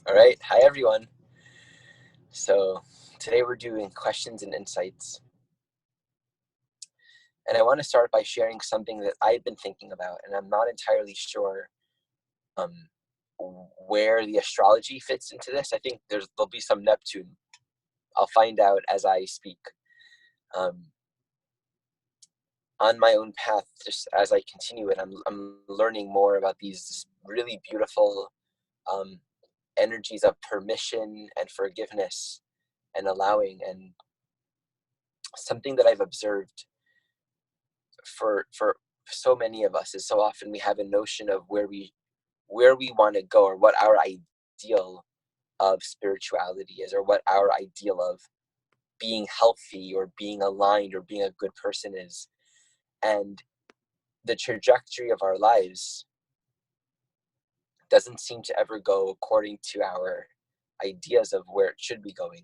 All right. Hi, everyone. So today we're doing questions and insights. And I want to start by sharing something that I've been thinking about, and I'm not entirely sure um, where the astrology fits into this. I think there'll be some Neptune. I'll find out as I speak. Um, on my own path, just as I continue it, I'm learning more about these really beautiful um, energies of permission and forgiveness and allowing. And something that I've observed for so many of us is so often we have a notion of where we want to go, or what our ideal of spirituality is, or what our ideal of being healthy or being aligned or being a good person is. And the trajectory of our lives doesn't seem to ever go according to our ideas of where it should be going.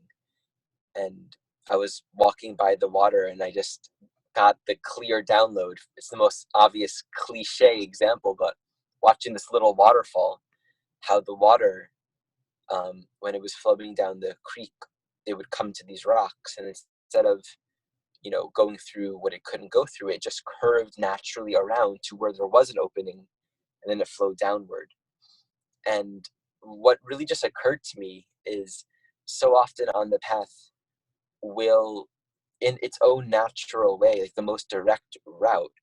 And I was walking by the water and I just got the clear download. It's the most obvious cliche example, but watching this little waterfall, how the water, when it was flowing down the creek, it would come to these rocks, and instead of going through what it couldn't go through, it just curved naturally around to where there was an opening, and then it flowed downward. And what really just occurred to me is, so often on the path will, in its own natural way, like the most direct route,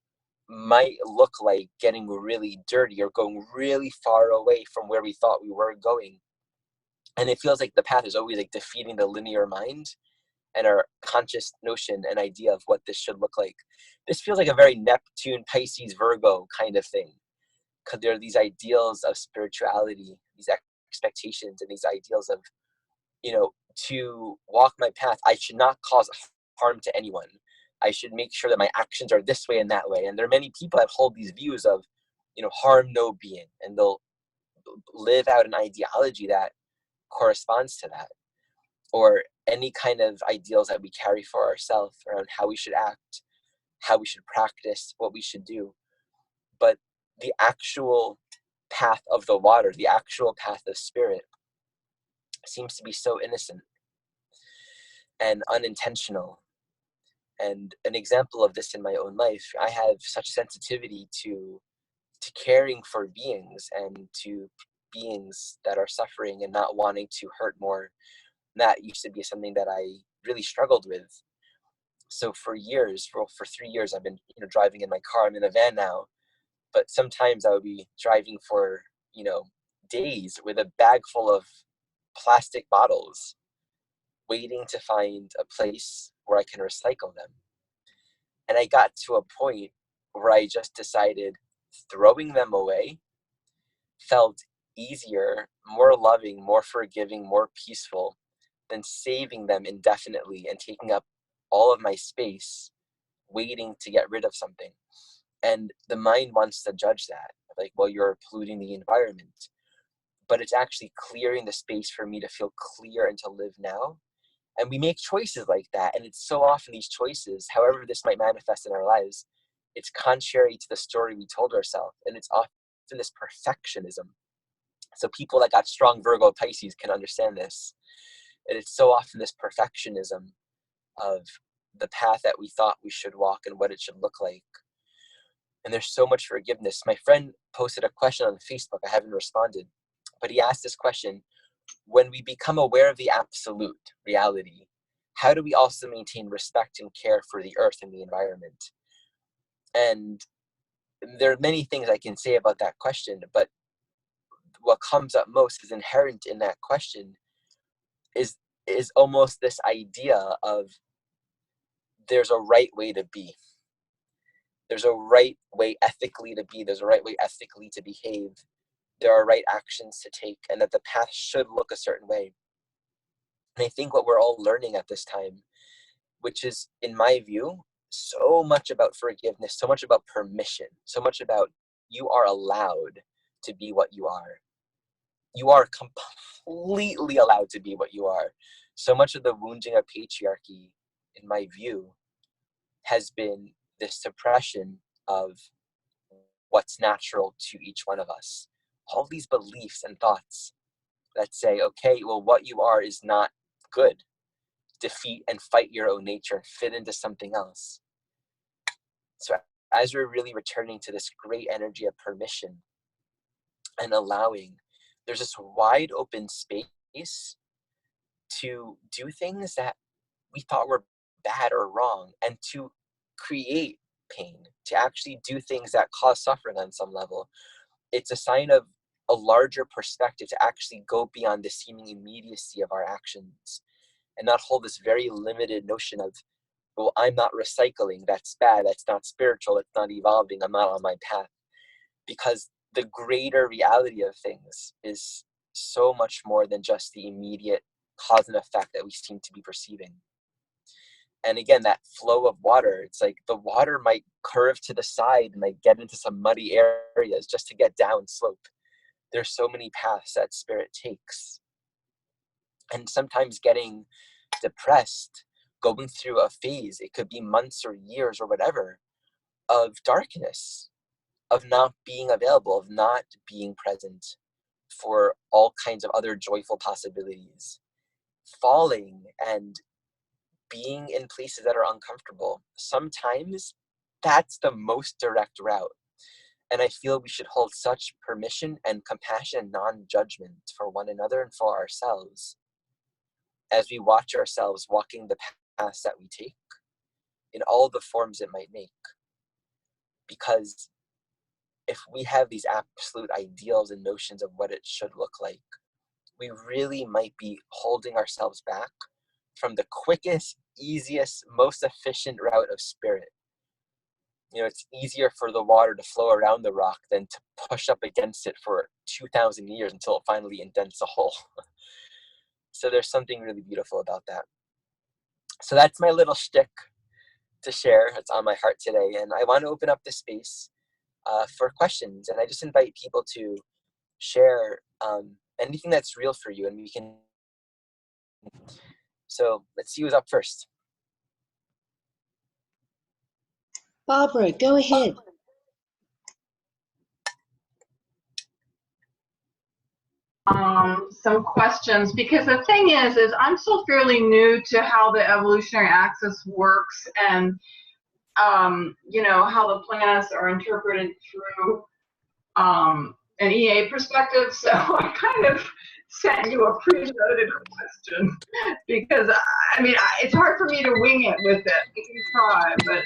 might look like getting really dirty or going really far away from where we thought we were going. And it feels like the path is always like defeating the linear mind and our conscious notion and idea of what this should look like. This feels like a very Neptune, Pisces, Virgo kind of thing. Because there are these ideals of spirituality, these expectations, and these ideals of, to walk my path, I should not cause harm to anyone. I should make sure that my actions are this way and that way. And there are many people that hold these views of, harm no being, and they'll live out an ideology that corresponds to that, or any kind of ideals that we carry for ourselves around how we should act, how we should practice, what we should do. But the actual path of the water, the actual path of spirit, seems to be so innocent and unintentional. And an example of this in my own life, I have such sensitivity to caring for beings, and to beings that are suffering and not wanting to hurt more. That used to be something that I really struggled with. So for years, for 3 years, I've been driving in my car. I'm in a van now, but sometimes I would be driving for days with a bag full of plastic bottles, waiting to find a place where I can recycle them. And I got to a point where I just decided throwing them away felt easier, more loving, more forgiving, more peaceful than saving them indefinitely and taking up all of my space waiting to get rid of something. And the mind wants to judge that, like, well, you're polluting the environment. But it's actually clearing the space for me to feel clear and to live now. And we make choices like that. And it's so often these choices, however this might manifest in our lives, it's contrary to the story we told ourselves. And it's often this perfectionism. So people that got strong Virgo Pisces can understand this. And it's so often this perfectionism of the path that we thought we should walk and what it should look like. And there's so much forgiveness. My friend posted a question on Facebook. I haven't responded, but he asked this question: when we become aware of the absolute reality, how do we also maintain respect and care for the earth and the environment? And there are many things I can say about that question, but what comes up most is inherent in that question is almost this idea of there's a right way to be. There's a right way ethically to be. There's a right way ethically to behave. There are right actions to take, and that the path should look a certain way. And I think what we're all learning at this time, which is, in my view, so much about forgiveness, so much about permission, so much about you are allowed to be what you are. You are completely allowed to be what you are. So much of the wounding of patriarchy, in my view, has been this suppression of what's natural to each one of us. All these beliefs and thoughts that say, okay, well, what you are is not good. Defeat and fight your own nature, fit into something else. So as we're really returning to this great energy of permission and allowing, there's this wide open space to do things that we thought were bad or wrong, and to create pain, to actually do things that cause suffering on some level. It's a sign of a larger perspective to actually go beyond the seeming immediacy of our actions and not hold this very limited notion of, well, I'm not recycling, that's bad, that's not spiritual, it's not evolving, I'm not on my path. Because the greater reality of things is so much more than just the immediate cause and effect that we seem to be perceiving. And again, that flow of water, it's like the water might curve to the side and might get into some muddy areas just to get down slope. There's so many paths that spirit takes. And sometimes getting depressed, going through a phase, it could be months or years or whatever, of darkness, of not being available, of not being present for all kinds of other joyful possibilities. Falling and being in places that are uncomfortable, sometimes that's the most direct route. And I feel we should hold such permission and compassion and non-judgment for one another and for ourselves as we watch ourselves walking the paths that we take in all the forms it might make. Because if we have these absolute ideals and notions of what it should look like, we really might be holding ourselves back from the quickest, easiest, most efficient route of spirit. You know, it's easier for the water to flow around the rock than to push up against it for 2,000 years until it finally indents a hole. So there's something really beautiful about that. So that's my little shtick to share. It's on my heart today. And I want to open up the space for questions. And I just invite people to share anything that's real for you. And we can. So let's see who's up first. Barbara, go ahead. Some questions, because the thing is I'm still fairly new to how the evolutionary axis works, and you know, how the planets are interpreted through an EA perspective. So I kind of sent you a preloaded question because I mean it's hard for me to wing it with it. You can try, but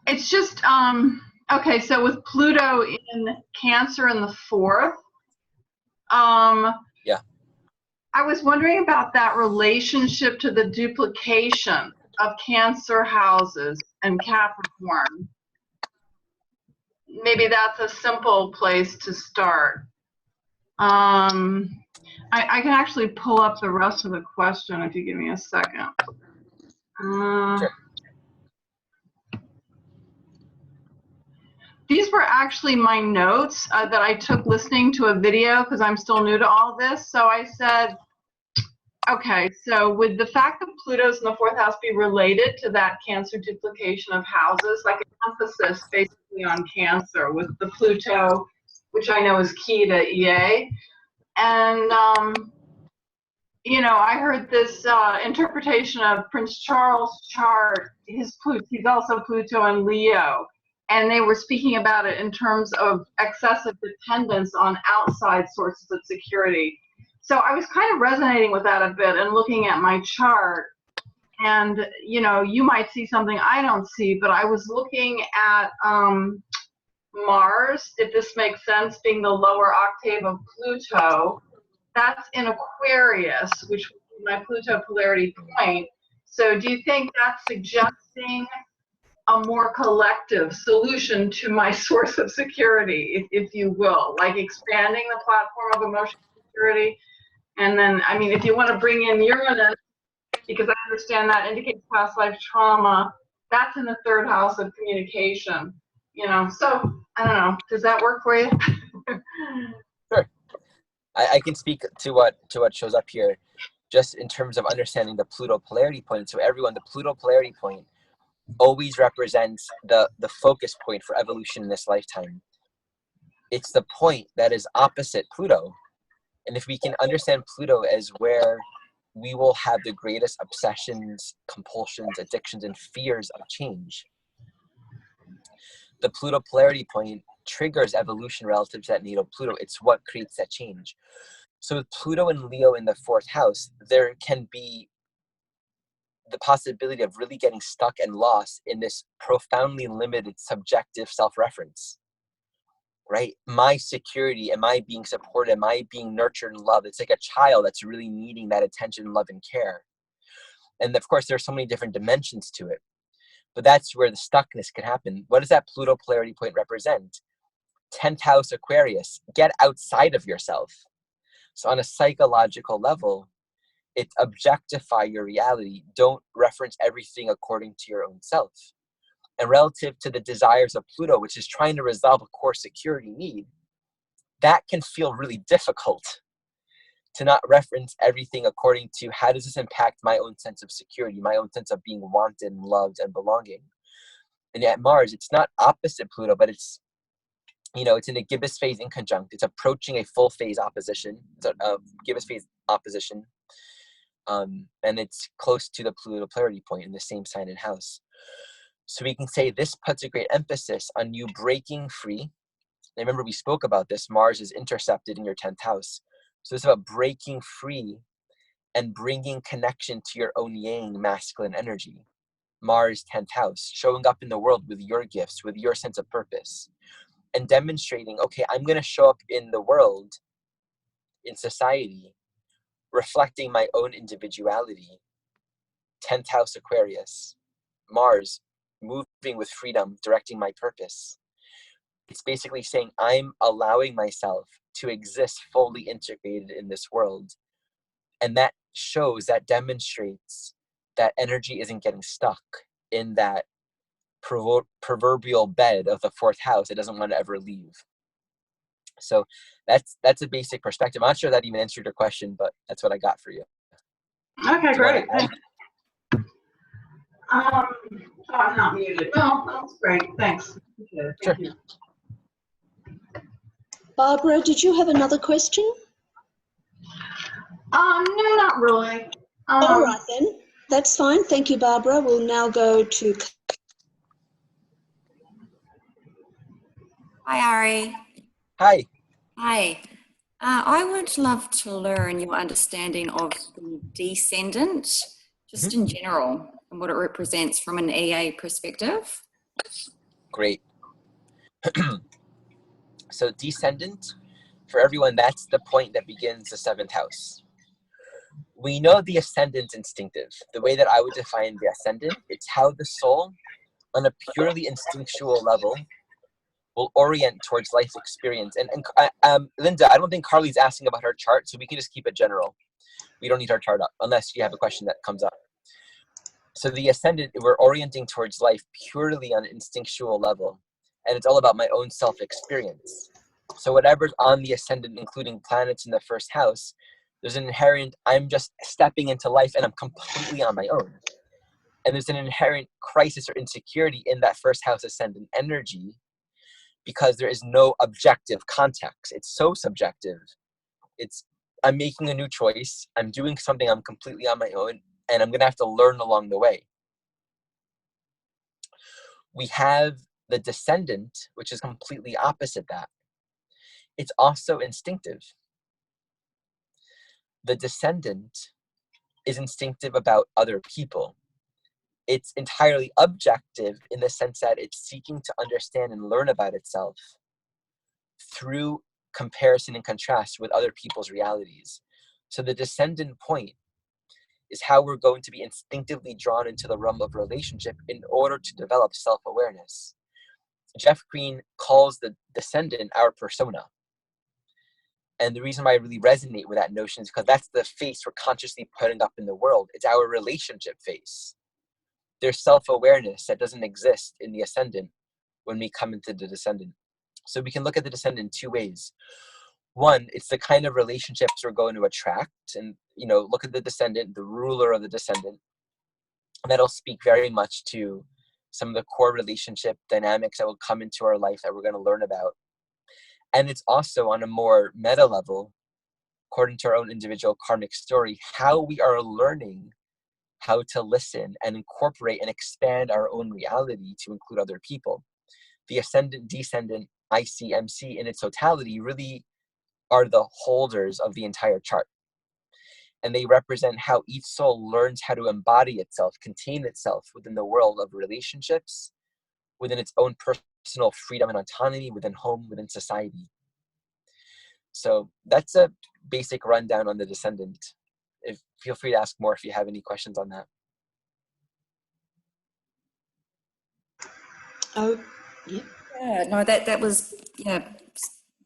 it's just okay. So with Pluto in Cancer in the 4th, Yeah. I was wondering about that relationship to the duplication of Cancer houses and Capricorn. Maybe that's a simple place to start. I can actually pull up the rest of the question if you give me a second. Sure. These were actually my notes that I took listening to a video because I'm still new to all this. So I said, okay, so would the fact that Pluto's in the 4th house be related to that Cancer duplication of houses, like an emphasis basically on Cancer with the Pluto, which I know is key to EA? And, you know, I heard this interpretation of Prince Charles' chart. He's also Pluto and Leo. And they were speaking about it in terms of excessive dependence on outside sources of security. So I was kind of resonating with that a bit and looking at my chart. And, you know, you might see something I don't see, but I was looking at Mars, if this makes sense, being the lower octave of Pluto. That's in Aquarius, which would be my Pluto polarity point. So do you think that's suggesting a more collective solution to my source of security, if you will, like expanding the platform of emotional security? And then, I mean, if you want to bring in Uranus, because I understand that indicates past life trauma, that's in the 3rd house of communication, you know. So I don't know, does that work for you? Sure. I can speak to what shows up here, just in terms of understanding the Pluto polarity point. So everyone, the Pluto polarity point always represents the focus point for evolution in this lifetime. it's the point that is opposite Pluto. And if we can understand Pluto as where we will have the greatest obsessions, compulsions, addictions, and fears of change, the Pluto polarity point triggers evolution relative to that natal Pluto. It's what creates that change. So with Pluto and Leo in the 4th house, there can be the possibility of really getting stuck and lost in this profoundly limited subjective self-reference, right? My security, am I being supported? Am I being nurtured and loved? It's like a child that's really needing that attention, love, and care. And of course, there's so many different dimensions to it, but that's where the stuckness can happen. What does that Pluto polarity point represent? 10th house Aquarius, get outside of yourself. So on a psychological level, it's objectify your reality. Don't reference everything according to your own self. And relative to the desires of Pluto, which is trying to resolve a core security need, that can feel really difficult to not reference everything according to how does this impact my own sense of security, my own sense of being wanted and loved and belonging. And yet Mars, it's not opposite Pluto, but it's, it's in a gibbous phase inconjunct. It's approaching a full phase opposition. It's a gibbous phase opposition. And it's close to the Pluto polarity point in the same sign and house. So we can say this puts a great emphasis on you breaking free. And remember, we spoke about this. Mars is intercepted in your 10th house. So it's about breaking free and bringing connection to your own yang masculine energy. Mars 10th house, showing up in the world with your gifts, with your sense of purpose, and demonstrating, okay, I'm going to show up in the world, in society, reflecting my own individuality. 10th house Aquarius, Mars, moving with freedom, directing my purpose. It's basically saying I'm allowing myself to exist fully integrated in this world. And that shows, that demonstrates that energy isn't getting stuck in that proverbial bed of the 4th house. It doesn't want to ever leave. So that's a basic perspective. I'm not sure that even answered your question, but that's what I got for you. Okay, great. Oh, I'm not muted. No, that's great. Thanks. Okay, thank you. Barbara, did you have another question? No, not really. All right then, that's fine. Thank you, Barbara. We'll now go to. Hi, Ari. Hi. Hi. I would love to learn your understanding of the descendant, just in general, and what it represents from an EA perspective. Great. So descendant, for everyone, that's the point that begins the 7th house. We know the ascendant's instinctive. The way that I would define the ascendant, it's how the soul, on a purely instinctual level, will orient towards life experience. And Linda, I don't think Carly's asking about her chart, so we can just keep it general. We don't need our chart up, unless you have a question that comes up. So the ascendant, we're orienting towards life purely on an instinctual level, and it's all about my own self-experience. So whatever's on the ascendant, including planets in the 1st house, there's an inherent, I'm just stepping into life and I'm completely on my own. And there's an inherent crisis or insecurity in that 1st house ascendant energy because there is no objective context. It's so subjective. It's, I'm making a new choice. I'm doing something, I'm completely on my own, and I'm going to have to learn along the way. We have the descendant, which is completely opposite that. It's also instinctive. The descendant is instinctive about other people. It's entirely objective in the sense that it's seeking to understand and learn about itself through comparison and contrast with other people's realities. So the descendant point is how we're going to be instinctively drawn into the realm of relationship in order to develop self-awareness. Jeff Green calls the descendant our persona. And the reason why I really resonate with that notion is because that's the face we're consciously putting up in the world. It's our relationship face. There's self-awareness that doesn't exist in the ascendant when we come into the descendant. So we can look at the descendant 2 ways. One, it's the kind of relationships we're going to attract. And, look at the descendant, the ruler of the descendant. That'll speak very much to some of the core relationship dynamics that will come into our life that we're going to learn about. And it's also on a more meta level, according to our own individual karmic story, how we are learning how to listen and incorporate and expand our own reality to include other people. The ascendant, descendant, IC, MC in its totality really are the holders of the entire chart. And they represent how each soul learns how to embody itself, contain itself within the world of relationships, within its own personal freedom and autonomy, within home, within society. So that's a basic rundown on the descendant. Feel free to ask more if you have any questions on that. Oh, yeah. Yeah, no, that was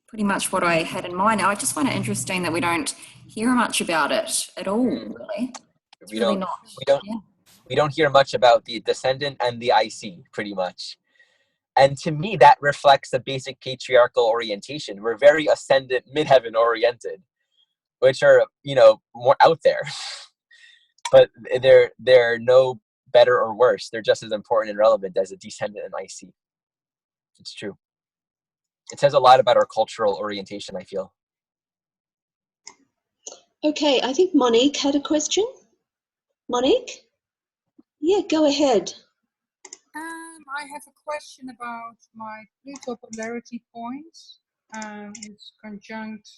pretty much what I had in mind. I just find it interesting that we don't hear much about it at all, really. It's We really don't, not. we don't hear much about the descendant and the IC, pretty much. And to me, that reflects the basic patriarchal orientation. We're very ascendant, midheaven oriented, which are, more out there. But they're no better or worse. They're just as important and relevant as a descendant and IC. It's true. It says a lot about our cultural orientation, I feel. Okay, I think Monique had a question. Monique? Yeah, go ahead. I have a question about my Pluto polarity point. It's conjunct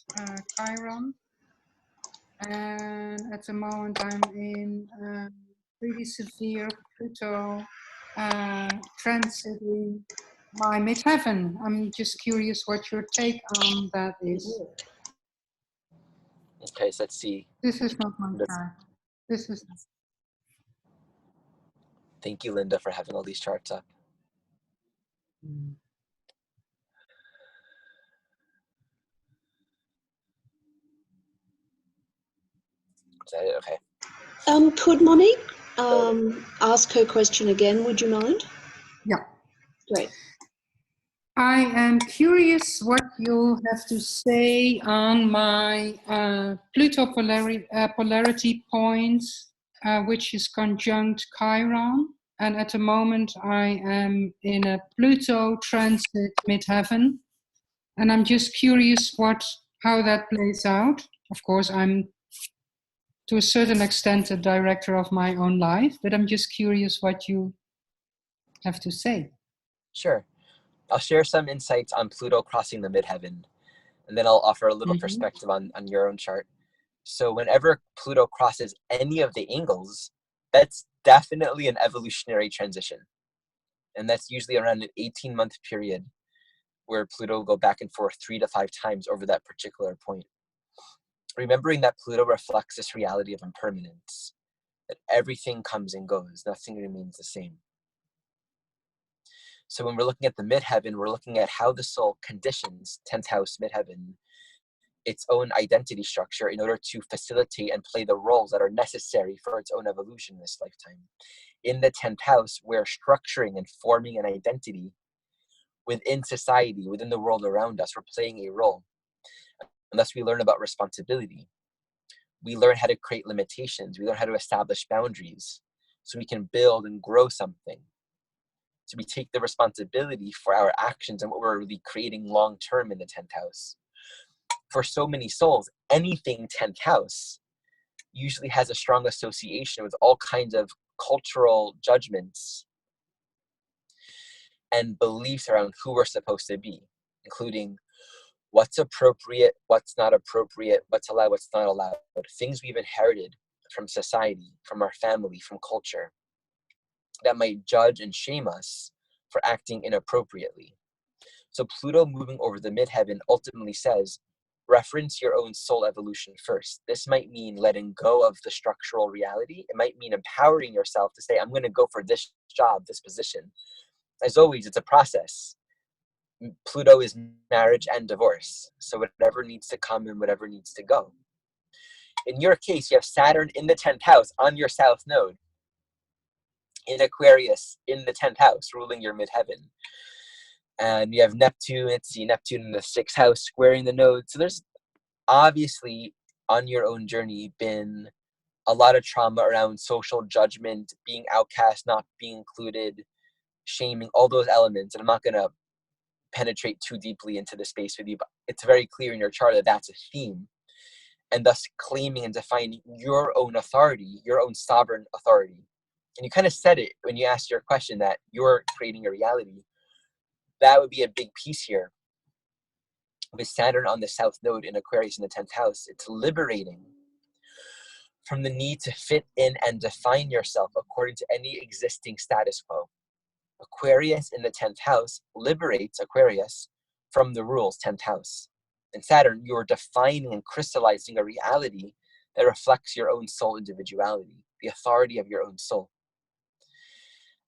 Chiron. And at the moment I'm in pretty severe Pluto transiting my midheaven. I'm just curious what your take on that is. Okay, so let's see. This is not my chart. This is. Thank you, Linda, for having all these charts up. Is that it? Okay. Could Monique ask her question again? Would you mind? Yeah. Great. I am curious what you have to say on my Pluto polarity point, which is conjunct Chiron. And at the moment I am in a Pluto transit midheaven. And I'm just curious how that plays out. Of course, I'm to a certain extent a director of my own life, but I'm just curious what you have to say. Sure. I'll share some insights on Pluto crossing the midheaven, and then I'll offer a little perspective on your own chart. So whenever Pluto crosses any of the angles, that's definitely an evolutionary transition. And that's usually around an 18-month period where Pluto will go back and forth 3 to 5 times over that particular point. Remembering that Pluto reflects this reality of impermanence, that everything comes and goes, nothing remains the same. So when we're looking at the midheaven, we're looking at how the soul conditions 10th house midheaven, its own identity structure in order to facilitate and play the roles that are necessary for its own evolution in this lifetime. In the 10th house, we're structuring and forming an identity within society, within the world around us. We're playing a role. And thus we learn about responsibility. We learn how to create limitations. We learn how to establish boundaries so we can build and grow something. So we take the responsibility for our actions and what we're really creating long term in the 10th house. For so many souls, anything 10th house usually has a strong association with all kinds of cultural judgments and beliefs around who we're supposed to be, including what's appropriate, what's not appropriate, what's allowed, what's not allowed, things we've inherited from society, from our family, from culture, that might judge and shame us for acting inappropriately. So Pluto moving over the midheaven ultimately says, reference your own soul evolution first. This might mean letting go of the structural reality. It might mean empowering yourself to say, I'm going to go for this job, this position. As always, it's a process. Pluto is marriage and divorce. So whatever needs to come and whatever needs to go. In your case, you have Saturn in the 10th house on your south node, in Aquarius in the 10th house, ruling your midheaven. And you have Neptune in the 6th house, squaring the node. So there's obviously on your own journey been a lot of trauma around social judgment, being outcast, not being included, shaming, all those elements. And I'm not going to penetrate too deeply into the space with you, but it's very clear in your chart that that's a theme, and thus claiming and defining your own authority, your own sovereign authority. And you kind of said it when you asked your question that you're creating a reality. That would be a big piece here. With Saturn on the South Node in Aquarius in the 10th house, it's liberating from the need to fit in and define yourself according to any existing status quo. Aquarius in the 10th house liberates Aquarius from the rules, 10th house. In Saturn, you're defining and crystallizing a reality that reflects your own soul individuality, the authority of your own soul.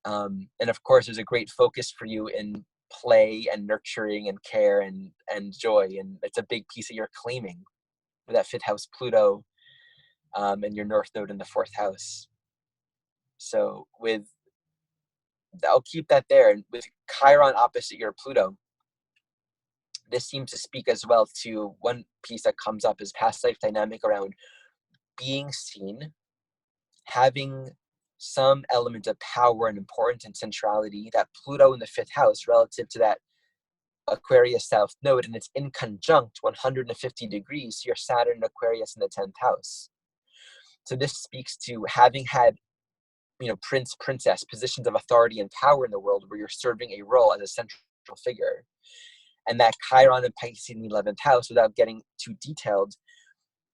And of course, there's a great focus for you in play and nurturing and care and joy. And it's a big piece that you're claiming with that 5th house Pluto and your North Node in the 4th house. So I'll keep that there. And with Chiron opposite your Pluto, this seems to speak as well to one piece that comes up is past life dynamic around being seen, having some element of power and importance and centrality. That Pluto in the 5th house relative to that Aquarius South Node, and it's in conjunct 150 degrees to your Saturn Aquarius in the 10th house. So this speaks to having had, prince, princess, positions of authority and power in the world where you're serving a role as a central figure. And that Chiron and Pisces in the 11th house, without getting too detailed,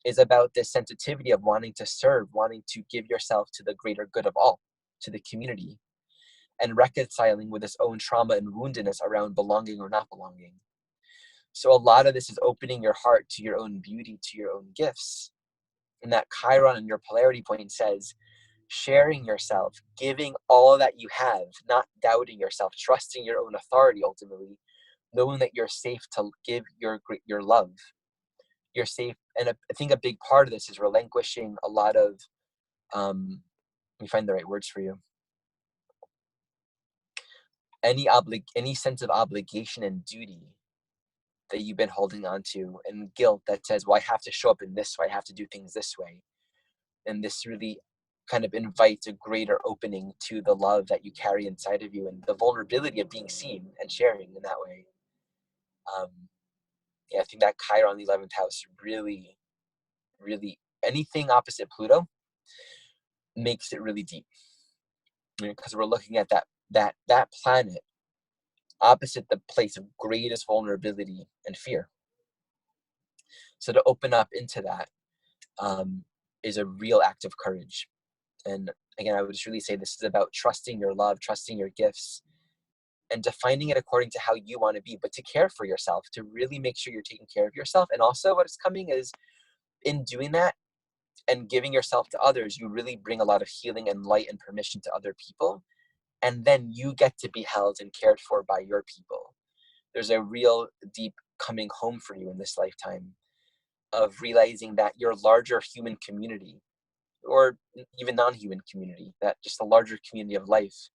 is about this sensitivity of wanting to serve, wanting to give yourself to the greater good of all, to the community, and reconciling with his own trauma and woundedness around belonging or not belonging. So a lot of this is opening your heart to your own beauty, to your own gifts. And that Chiron in your polarity point says, sharing yourself, giving all that you have, not doubting yourself, trusting your own authority ultimately, knowing that you're safe to give your love. You're safe. And I think a big part of this is relinquishing a lot of, let me find the right words for you. Any sense of obligation and duty that you've been holding on to, and guilt that says, well, I have to show up in this way, I have to do things this way. And this really kind of invites a greater opening to the love that you carry inside of you and the vulnerability of being seen and sharing in that way. I think that Chiron in the 11th house really, really, anything opposite Pluto makes it really deep. Because we're looking at that planet opposite the place of greatest vulnerability and fear. So to open up into that is a real act of courage. And again, I would just really say this is about trusting your love, trusting your gifts, and defining it according to how you want to be, but to care for yourself, to really make sure you're taking care of yourself. And also what is coming is, in doing that and giving yourself to others, you really bring a lot of healing and light and permission to other people. And then you get to be held and cared for by your people. There's a real deep coming home for you in this lifetime of realizing that your larger human community, or even non-human community, that just a larger community of life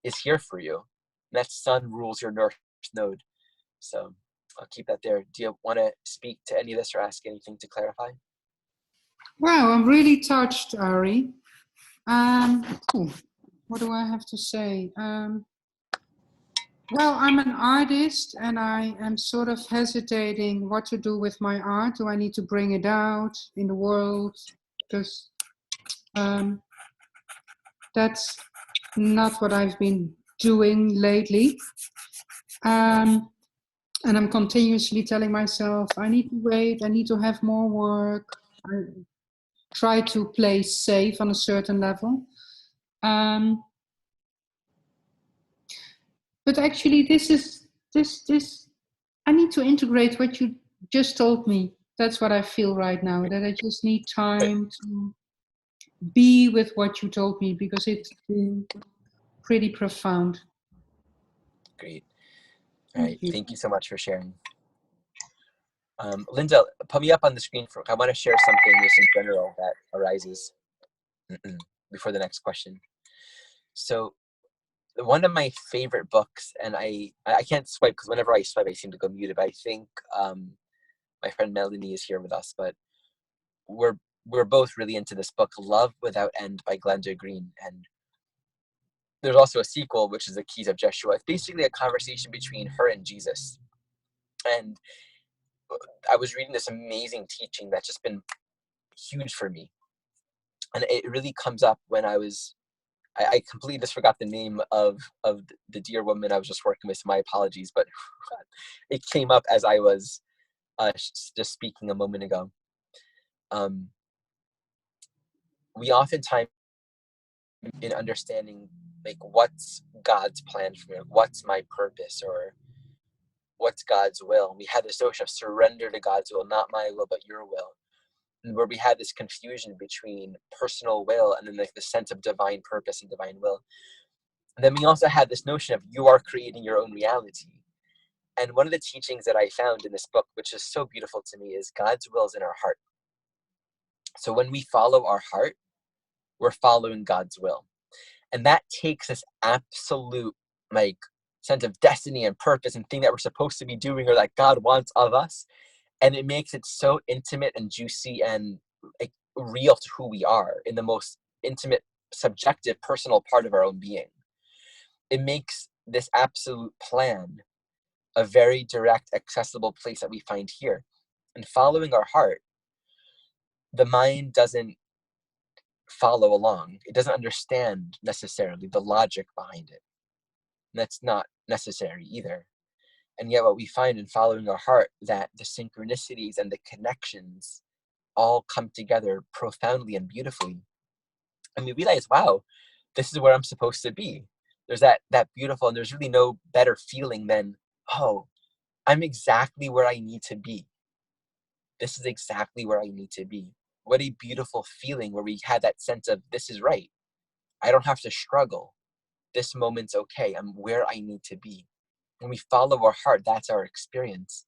is here for you. And that sun rules your North Node. So I'll keep that there. Do you want to speak to any of this or ask anything to clarify? Wow, I'm really touched, Ari. What do I have to say? Well, I'm an artist and I am sort of hesitating what to do with my art. Do I need to bring it out in the world? Because that's not what I've been doing lately. And I'm continuously telling myself, I need to wait, I need to have more work. I try to play safe on a certain level. But actually, this, I need to integrate what you just told me. That's what I feel right now, that I just need time to be with what you told me, because it's been pretty profound. Great. All right. Thank you so much for sharing. Linda, put me up on the screen. I want to share something just in general that arises before the next question. So one of my favorite books, and I can't swipe because whenever I swipe I seem to go muted, but I think my friend Melanie is here with us, but we're both really into this book, Love Without End by Glenda Green. And there's also a sequel, which is The Keys of Jeshua. It's basically a conversation between her and Jesus. And I was reading this amazing teaching that's just been huge for me. And it really comes up when I completely just forgot the name of the dear woman I was just working with, so my apologies, but it came up as I was just speaking a moment ago. We oftentimes, in understanding like what's God's plan for me, what's my purpose, or what's God's will, we have this notion of surrender to God's will, not my will but your will, and where we have this confusion between personal will and then like the sense of divine purpose and divine will. And then we also have this notion of you are creating your own reality. And one of the teachings that I found in this book, which is so beautiful to me, is God's will is in our heart. So when we follow our heart, we're following God's will. And that takes this absolute like sense of destiny and purpose and thing that we're supposed to be doing or that God wants of us. And it makes it so intimate and juicy and like real to who we are in the most intimate, subjective, personal part of our own being. It makes this absolute plan a very direct, accessible place that we find here. And following our heart, the mind doesn't follow along. It doesn't understand necessarily the logic behind it. And that's not necessary either. And yet what we find in following our heart, that the synchronicities and the connections all come together profoundly and beautifully. And we realize, wow, this is where I'm supposed to be. There's that beautiful, and there's really no better feeling than, oh, I'm exactly where I need to be. This is exactly where I need to be. What a beautiful feeling where we had that sense of this is right. I don't have to struggle. This moment's okay. I'm where I need to be. When we follow our heart, that's our experience.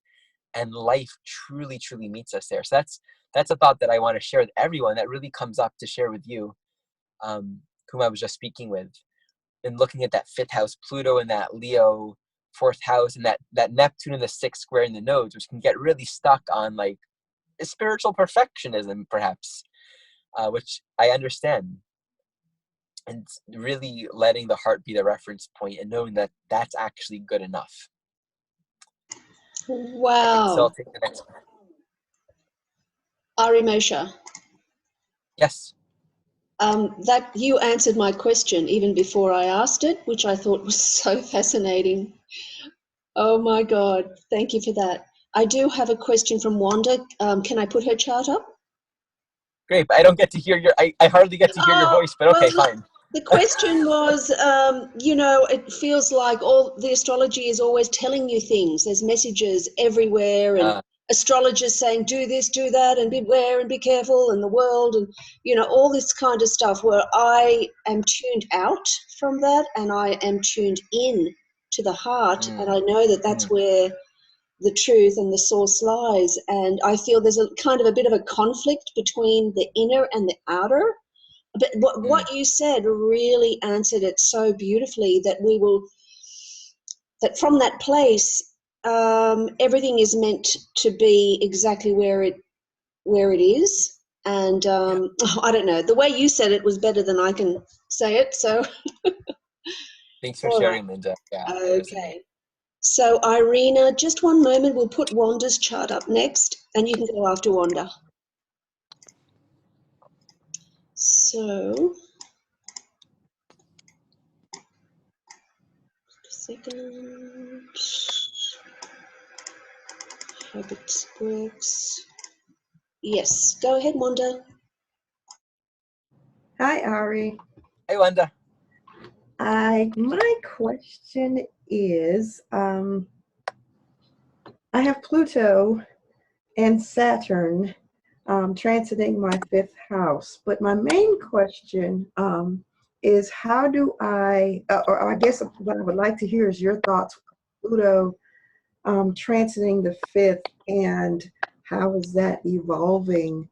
And life truly, truly meets us there. So that's a thought that I want to share with everyone that really comes up to share with you, whom I was just speaking with. And looking at that 5th house Pluto and that Leo 4th house and that Neptune in the 6th square in the nodes, which can get really stuck on like spiritual perfectionism, perhaps, which I understand. And really letting the heart be the reference point and knowing that that's actually good enough. Wow. So I'll take the next one. Ari Moshe, Yes. that you answered my question even before I asked it, which I thought was so fascinating. Oh my God, thank you for that. I do have a question from Wanda. Can I put her chart up? Great, but I don't get to hear I hardly get to hear your voice, but okay, well, fine. the question was, it feels like all the astrology is always telling you things. There's messages everywhere, and astrologers saying, do this, do that, and beware and be careful, and the world, and, all this kind of stuff, where I am tuned out from that and I am tuned in to the heart. And I know that that's where the truth and the source lies. And I feel there's a kind of a bit of a conflict between the inner and the outer. But what you said really answered it so beautifully, that that from that place, everything is meant to be exactly where it is. And I don't know, the way you said it was better than I can say it. So Thanks for all right. sharing, Linda. Yeah, I resonate. Okay. So Irina, just one moment. We'll put Wanda's chart up next, and you can go after Wanda. So, just a second. Hope it works. Yes, go ahead, Wanda. Hi, Ari. Hey, Wanda. My question is, I have Pluto and Saturn transiting my 5th house, but my main question is how do or I guess what I would like to hear is your thoughts, Pluto transiting the 5th, and how is that evolving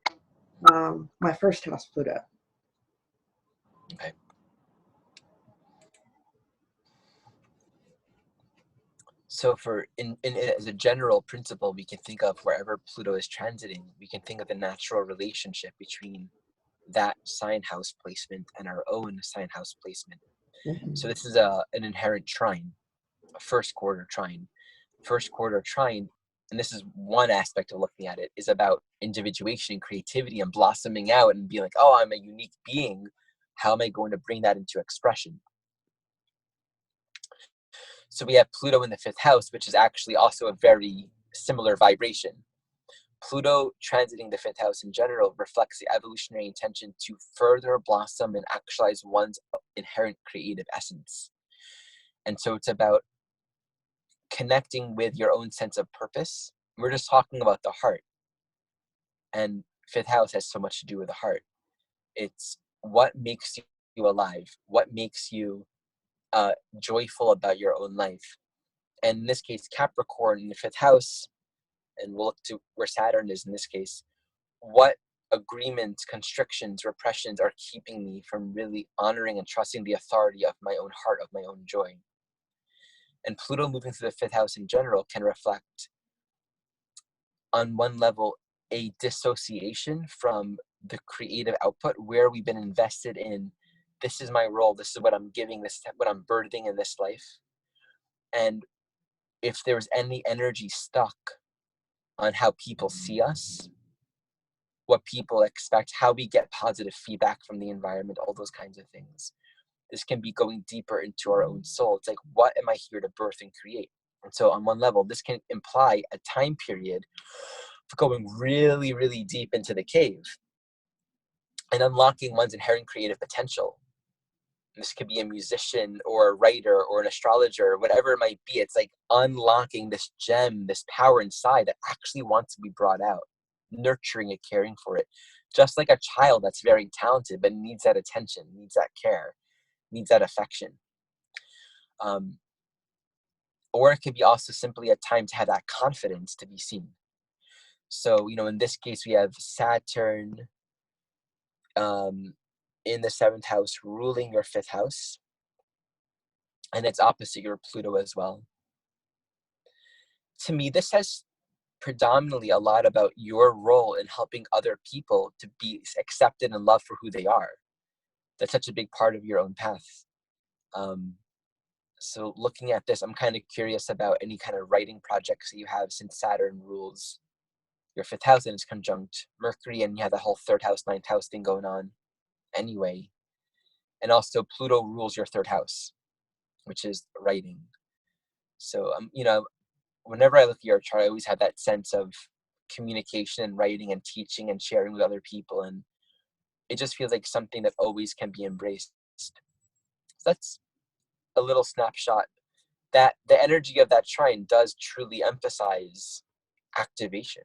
my 1st house, Pluto? Okay. So as a general principle, we can think of wherever Pluto is transiting, we can think of the natural relationship between that sign house placement and our own sign house placement. So this is an inherent trine, a first quarter trine. First quarter trine and this is one aspect of looking at it, is about individuation and creativity and blossoming out and being like, oh, I'm a unique being. How am I going to bring that into expression? So we have Pluto in the 5th house, which is actually also a very similar vibration. Pluto transiting the 5th house in general reflects the evolutionary intention to further blossom and actualize one's inherent creative essence. And so it's about connecting with your own sense of purpose. We're just talking about the heart. And 5th house has so much to do with the heart. It's what makes you alive, what makes you joyful about your own life. And in this case, Capricorn in the 5th house, and we'll look to where Saturn is in this case, what agreements, constrictions, repressions are keeping me from really honoring and trusting the authority of my own heart, of my own joy. And Pluto moving through the 5th house in general can reflect, on one level, a dissociation from the creative output where we've been invested in, this is my role, this is what I'm giving, this is what I'm birthing in this life. And if there's any energy stuck on how people see us, what people expect, how we get positive feedback from the environment, all those kinds of things, this can be going deeper into our own soul. It's like, what am I here to birth and create? And so on one level, this can imply a time period for going really, really deep into the cave and unlocking one's inherent creative potential. This could be a musician or a writer or an astrologer, whatever it might be. It's like unlocking this gem, this power inside that actually wants to be brought out, nurturing it, caring for it. Just like a child that's very talented, but needs that attention, needs that care, needs that affection. Or it could be also simply a time to have that confidence to be seen. So, in this case, we have Saturn in the 7th house ruling your 5th house. And it's opposite your Pluto as well. To me, this has predominantly a lot about your role in helping other people to be accepted and loved for who they are. That's such a big part of your own path. So looking at this, I'm kind of curious about any kind of writing projects that you have, since Saturn rules your 5th house and it's conjunct Mercury, and you have the whole 3rd house, 9th house thing going on anyway. And also Pluto rules your 3rd house, which is writing. So, whenever I look at your chart, I always have that sense of communication and writing and teaching and sharing with other people. And it just feels like something that always can be embraced. So that's a little snapshot that the energy of that trine does truly emphasize activation.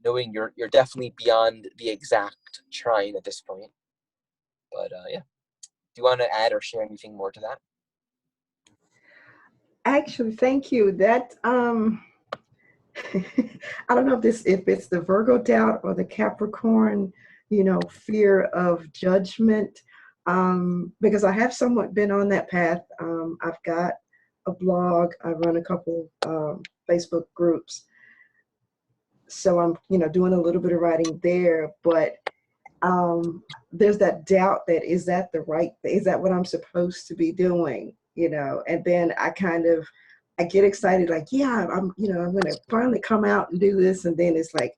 Knowing you're definitely beyond the exact trine at this point. But yeah. Do you want to add or share anything more to that? Actually, thank you. That I don't know if it's the Virgo doubt or the Capricorn, fear of judgment. Because I have somewhat been on that path. I've got a blog. I run a couple Facebook groups. So I'm, doing a little bit of writing there, but there's that doubt that is that what I'm supposed to be doing, and then I get excited, like, yeah, I'm going to finally come out and do this. And then it's like,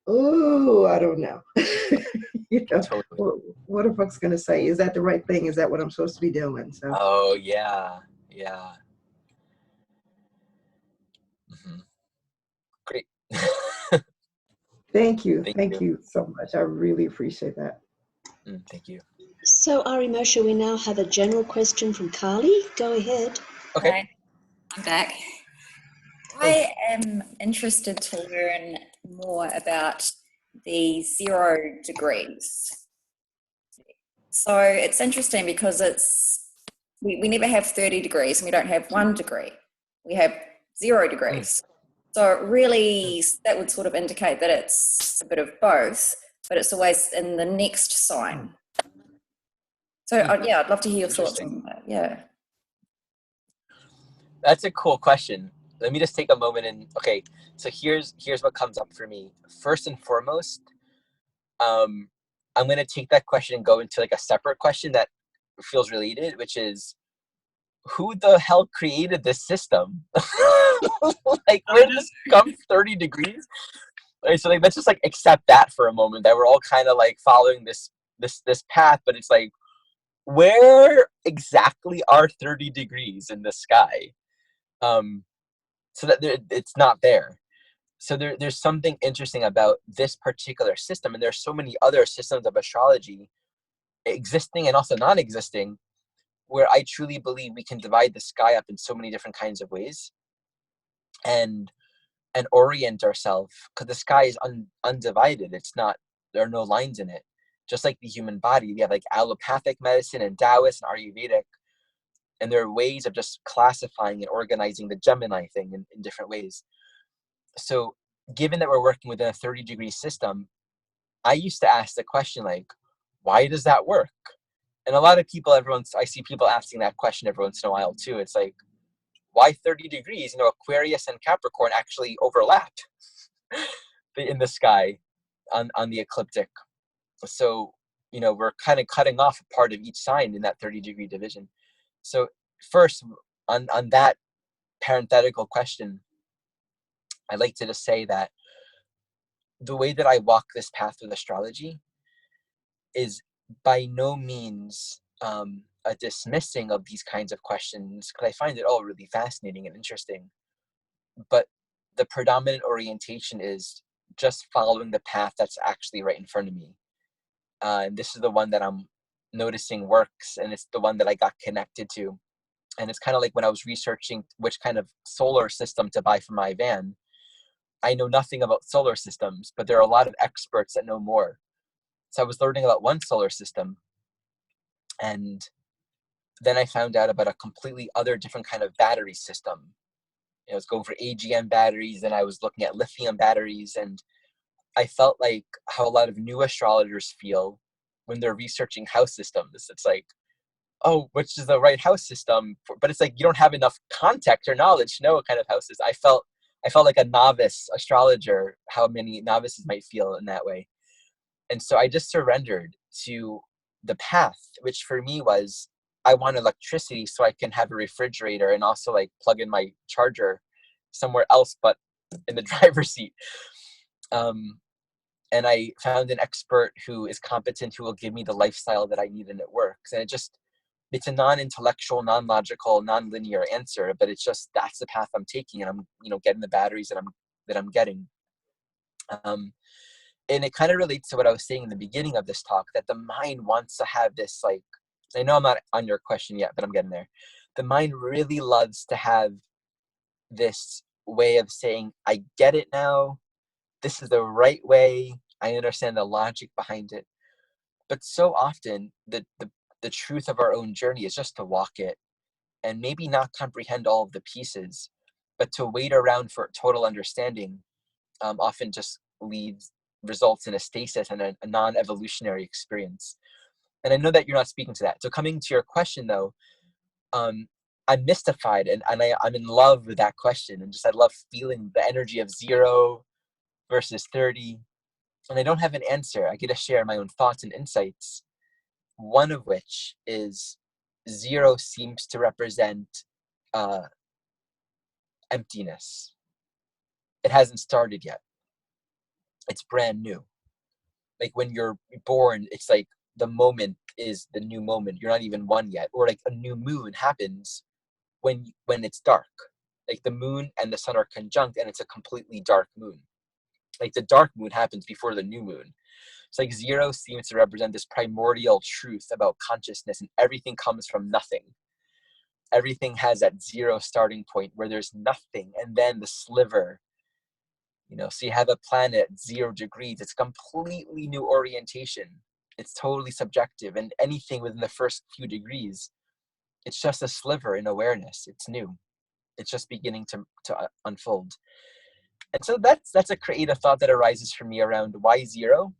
oh, I don't know. Totally. What are folks going to say? Is that the right thing? Is that what I'm supposed to be doing? So. Oh, yeah. Yeah. Mm-hmm. Great. Thank you. Thank you so much. I really appreciate that. Thank you. So, Ari Moshe, we now have a general question from Carly. Go ahead. Okay. Hi, I'm back. I am interested to learn more about the 0 degrees. So it's interesting because we never have 30 degrees and we don't have 1 degree. We have 0 degrees. So really that would sort of indicate that it's a bit of both, but it's always in the next sign. So yeah, I'd love to hear your thoughts on that. Yeah. That's a cool question. Let me just take a moment and, okay, so here's what comes up for me. First and foremost, I'm going to take that question and go into like a separate question that feels related, which is, who the hell created this system? Like, where did this come 30 degrees? Right, so like, let's just like accept that for a moment, that we're all kind of like following this path, but it's like, where exactly are 30 degrees in the sky? So that it's not there. So there's something interesting about this particular system, and there's so many other systems of astrology existing and also non-existing, where I truly believe we can divide the sky up in so many different kinds of ways, and orient ourselves, because the sky is undivided. It's not, there are no lines in it. Just like the human body, we have like allopathic medicine and Taoist and Ayurvedic, and there are ways of just classifying and organizing the Gemini thing in different ways. So given that we're working within a 30-degree system, I used to ask the question, like, why does that work? And a lot of people, I see people asking that question every once in a while too. It's like, why 30 degrees? Aquarius and Capricorn actually overlap in the sky on the ecliptic. So, we're kind of cutting off a part of each sign in that 30-degree division. So first, on that parenthetical question, I'd like to just say that the way that I walk this path with astrology is by no means a dismissing of these kinds of questions, because I find it all really fascinating and interesting. But the predominant orientation is just following the path that's actually right in front of me. And this is the one that I'm noticing works, and it's the one that I got connected to. And it's kind of like when I was researching which kind of solar system to buy for my van. I know nothing about solar systems, but there are a lot of experts that know more. So I was learning about one solar system, and then I found out about a completely other different kind of battery system. I was going for AGM batteries, and I was looking at lithium batteries, and I felt like how a lot of new astrologers feel when they're researching house systems. It's like, oh, which is the right house system? But it's like, you don't have enough context or knowledge to know what kind of houses. I felt like a novice astrologer, how many novices might feel in that way. And so I just surrendered to the path, which for me was, I want electricity so I can have a refrigerator and also like plug in my charger somewhere else but in the driver's seat. And I found an expert who is competent, who will give me the lifestyle that I need, and it works. And it's a non-intellectual, non-logical, non-linear answer, but it's just, that's the path I'm taking, and I'm getting the batteries that I'm getting. And it kind of relates to what I was saying in the beginning of this talk, that the mind wants to have this, like, I know I'm not on your question yet, but I'm getting there. The mind really loves to have this way of saying, I get it now. This is the right way. I understand the logic behind it. But so often, the truth of our own journey is just to walk it, and maybe not comprehend all of the pieces, but to wait around for total understanding often just results in a stasis and a non-evolutionary experience. And I know that you're not speaking to that. So coming to your question though, I'm mystified, and I'm in love with that question, and just I love feeling the energy of 0 versus 30. And I don't have an answer. I get to share my own thoughts and insights. One of which is 0 seems to represent emptiness. It hasn't started yet. It's brand new. Like when you're born, it's like the moment is the new moment. You're not even one yet. Or like a new moon happens when it's dark. Like the moon and the sun are conjunct, and it's a completely dark moon. Like the dark moon happens before the new moon. It's like 0 seems to represent this primordial truth about consciousness, and everything comes from nothing. Everything has that 0 starting point where there's nothing, and then the sliver. So you have a planet at 0 degrees. It's completely new orientation. It's totally subjective, and anything within the first few degrees, it's just a sliver in awareness. It's new. It's just beginning to unfold. And so that's a creative thought that arises for me around why 0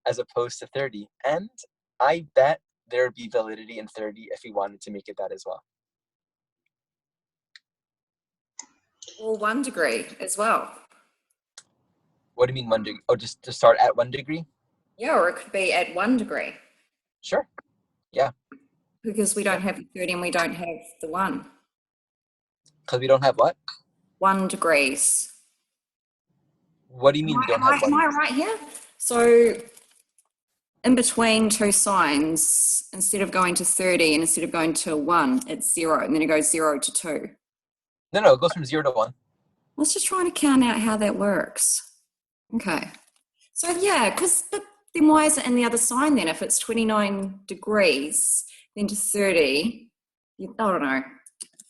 as opposed to 30. And I bet there would be validity in 30 if we wanted to make it that as well. Or 1 degree as well. What do you mean 1 degree? Oh, just to start at 1 degree? Yeah, or it could be at 1 degree. Sure. Yeah. Because we don't have the 30 and we don't have the 1. Because we don't have what? 1 degrees. What do you mean we don't have 1? Am I right here? So in between 2 signs, instead of going to 30 and instead of going to 1, it's 0, and then it goes 0 to 2. No, it goes from 0 to 1. Let's just try to count out how that works. Okay. So yeah, but then why is it in the other sign then? If it's 29 degrees, then to 30, I don't know.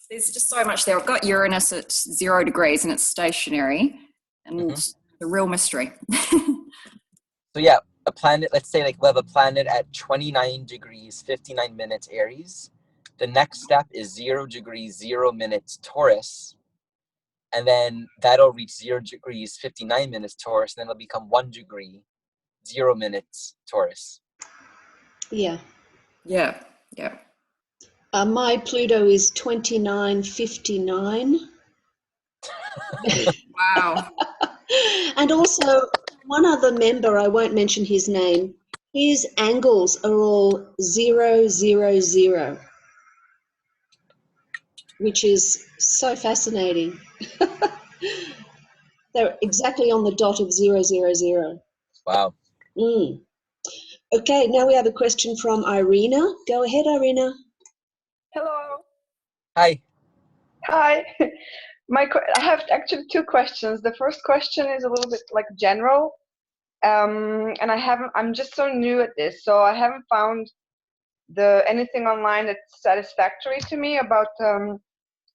There's just so much there. I've got Uranus at 0 degrees and it's stationary, and the real mystery. So yeah, a planet, let's say like we have a planet at 29 degrees, 59 minutes Aries. The next step is 0 degrees, 0 minutes Taurus. And then that'll reach 0 degrees, 59 minutes Taurus. And then it'll become 1 degree, 0 minutes Taurus. Yeah. Yeah. My Pluto is 2959. Wow. And also, one other member, I won't mention his name, his angles are all 0, 0, 0, which is so fascinating. They're exactly on the dot of 0, 0, 0. Wow. Okay, now we have a question from Irina. Go ahead, Irina. Hello. Hi. Hi. I have actually 2 questions. The first question is a little bit like general, and I'm just so new at this, so I haven't found anything online that's satisfactory to me about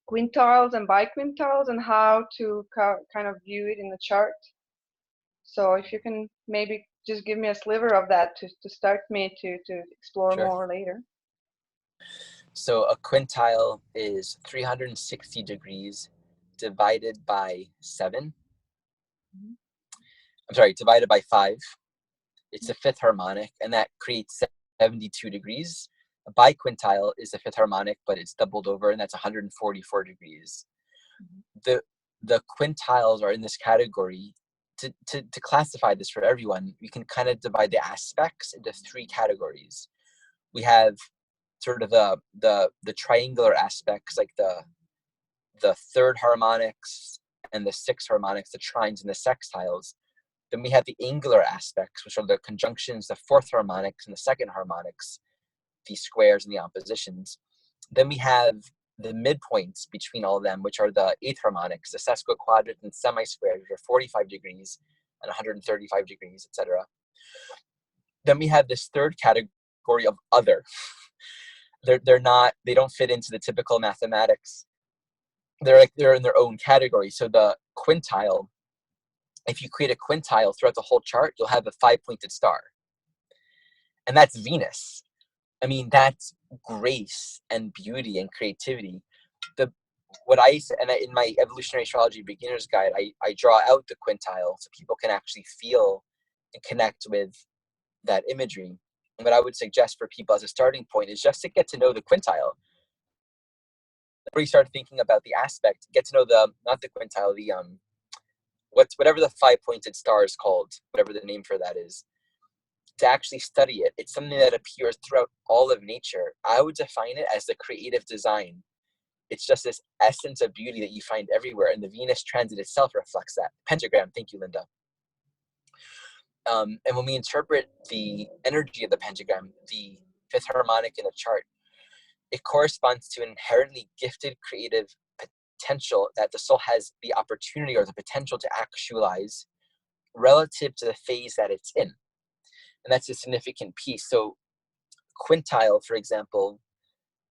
quintiles and biquintiles and how to kind of view it in the chart. So if you can maybe just give me a sliver of that to start me to explore more later. So a quintile is 360 degrees divided by 7. I'm sorry, divided by 5. It's the 5th harmonic, and that creates 72 degrees. A biquintile is the 5th harmonic, but it's doubled over, and that's 144 degrees. The quintiles are in this category. To classify this for everyone, we can kind of divide the aspects into 3 categories. We have sort of the triangular aspects, like the 3rd harmonics and the 6th harmonics, the trines and the sextiles. Then we have the angular aspects, which are the conjunctions, the 4th harmonics and the 2nd harmonics, the squares and the oppositions. Then we have the midpoints between all of them, which are the 8th harmonics, the sesquiquadrant and semi-squares, which are 45 degrees and 135 degrees, etc. Then we have this 3rd category of other. They don't fit into the typical mathematics. They're in their own category. So the quintile, if you create a quintile throughout the whole chart, you'll have a 5-pointed star. And that's Venus. I mean, that's grace and beauty and creativity. In my Evolutionary Astrology Beginner's Guide, I draw out the quintile so people can actually feel and connect with that imagery. And what I would suggest for people as a starting point is just to get to know the quintile. Before you start thinking about the aspect, get to know not the quintile, whatever the 5-pointed star is called, whatever the name for that is, to actually study it. It's something that appears throughout all of nature. I would define it as the creative design. It's just this essence of beauty that you find everywhere, and the Venus transit itself reflects that. Pentagram, thank you, Linda. And when we interpret the energy of the pentagram, the 5th harmonic in the chart, it corresponds to an inherently gifted creative potential that the soul has the opportunity or the potential to actualize relative to the phase that it's in. And that's a significant piece. So quintile, for example,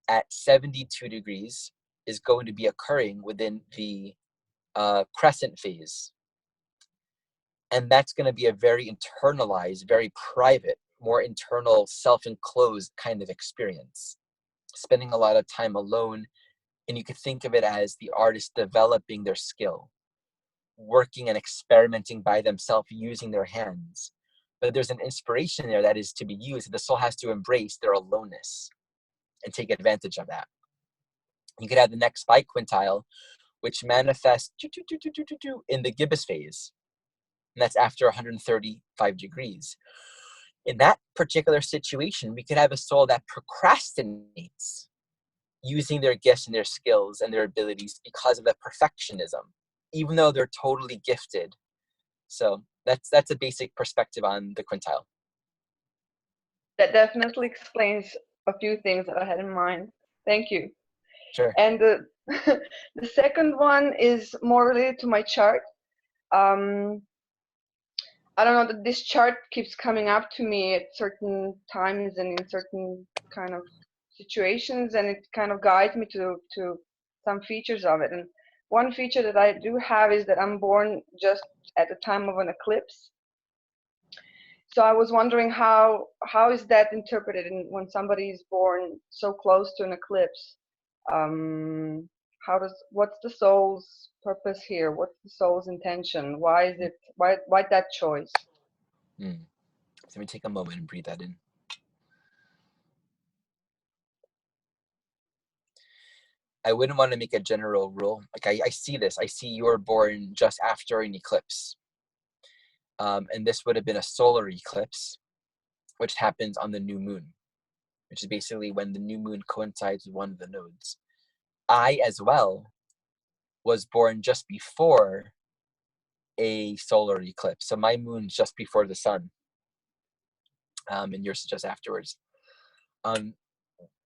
at 72 degrees is going to be occurring within the crescent phase. And that's going to be a very internalized, very private, more internal, self-enclosed kind of experience. Spending a lot of time alone, and you could think of it as the artist developing their skill, working and experimenting by themselves, using their hands. But there's an inspiration there that is to be used. The soul has to embrace their aloneness and take advantage of that. You could have the next biquintile, which manifests in the gibbous phase. And that's after 135 degrees. In that particular situation, we could have a soul that procrastinates using their gifts and their skills and their abilities because of the perfectionism, even though they're totally gifted. So that's a basic perspective on the quintile. That definitely explains a few things that I had in mind. Thank you. Sure. And the the second one is more related to my chart. I don't know, that this chart keeps coming up to me at certain times and in certain kind of situations, and it kind of guides me to some features of it. And one feature that I do have is that I'm born just at the time of an eclipse. So I was wondering how is that interpreted when somebody is born so close to an eclipse? What's the soul's purpose here? What's the soul's intention? Why that choice? So let me take a moment and breathe that in. I wouldn't want to make a general rule. Like I see this. I see you're born just after an eclipse. And this would have been a solar eclipse, which happens on the new moon, which is basically when the new moon coincides with one of the nodes. I, as well, was born just before a solar eclipse. So my moon's just before the sun, and yours is just afterwards.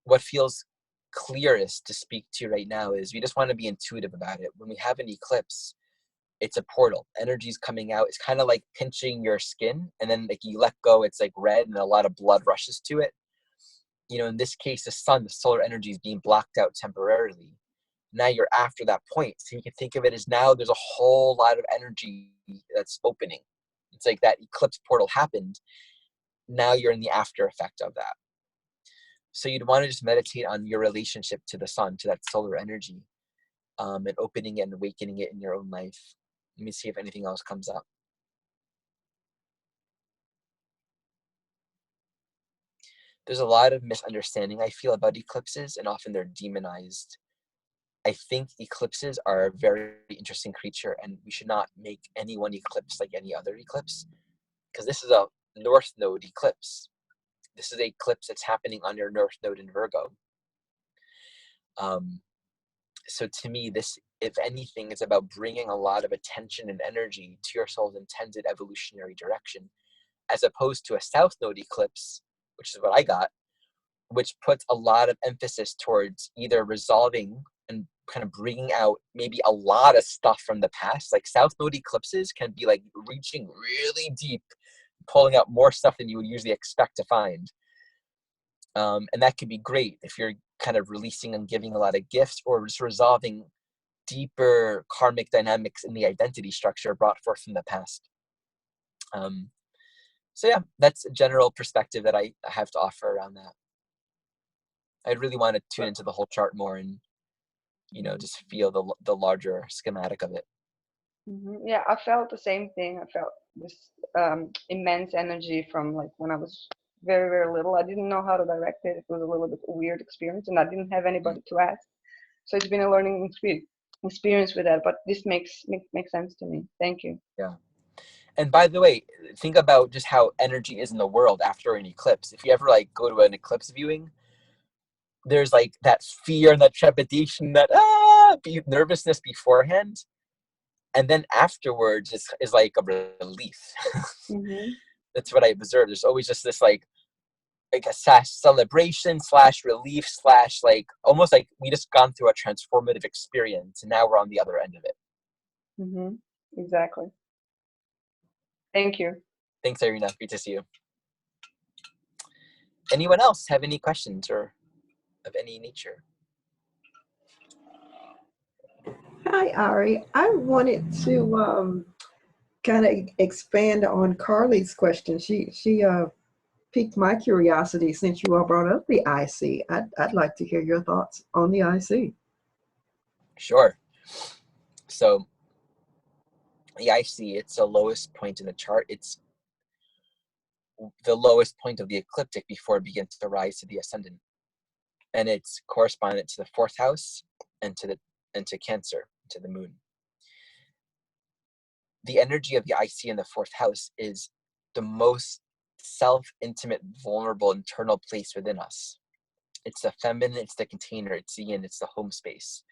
What feels clearest to speak to right now is we just want to be intuitive about it. When we have an eclipse, it's a portal. Energy's coming out. It's kind of like pinching your skin, and then like you let go, it's like red, and a lot of blood rushes to it. You know, in this case, the sun, the solar energy is being blocked out temporarily. Now you're after that point. So you can think of it as now there's a whole lot of energy that's opening. It's like that eclipse portal happened. Now you're in the after effect of that. So you'd want to just meditate on your relationship to the sun, to that solar energy, and opening it and awakening it in your own life. Let me see if anything else comes up. There's a lot of misunderstanding, I feel, about eclipses, and often they're demonized. I think eclipses are a very interesting creature, and we should not make any one eclipse like any other eclipse, because this is a North Node eclipse. This is an eclipse that's happening on your North Node in Virgo. So to me, this, if anything, is about bringing a lot of attention and energy to your soul's intended evolutionary direction, as opposed to a South Node eclipse, which is what I got, which puts a lot of emphasis towards either resolving and kind of bringing out maybe a lot of stuff from the past. Like South Node eclipses can be like reaching really deep, pulling out more stuff than you would usually expect to find. And that could be great if you're kind of releasing and giving a lot of gifts, or just resolving deeper karmic dynamics in the identity structure brought forth from the past. So yeah, that's a general perspective that I have to offer around that. I really want to tune into the whole chart more and, you know, just feel the larger schematic of it. Yeah, I felt the same thing. I felt this immense energy from like when I was very, very little. I didn't know how to direct it. It was a little bit weird experience, and I didn't have anybody to ask. So it's been a learning experience with that. But this makes sense to me. Thank you. Yeah. And by the way, think about just how energy is in the world after an eclipse. If you ever like go to an eclipse viewing, there's like that fear and that trepidation, that nervousness beforehand, and then afterwards is like a relief. That's what I observed. There's always just this like a celebration / relief / like almost like we just gone through a transformative experience, and now we're on the other end of it. Exactly. Thank you. Thanks, Irina. Great to see you. Anyone else have any questions or of any nature? Hi, Ari. I wanted to kind of expand on Carly's question. She piqued my curiosity since you all brought up the IC. I'd like to hear your thoughts on the IC. Sure. So the IC, it's the lowest point in the chart. It's the lowest point of the ecliptic before it begins to rise to the ascendant, and it's correspondent to the 4th house and to Cancer, to the moon. The energy of the IC in the 4th house is the most self-intimate, vulnerable, internal place within us. It's the feminine, it's the container, it's the yin, it's the home space.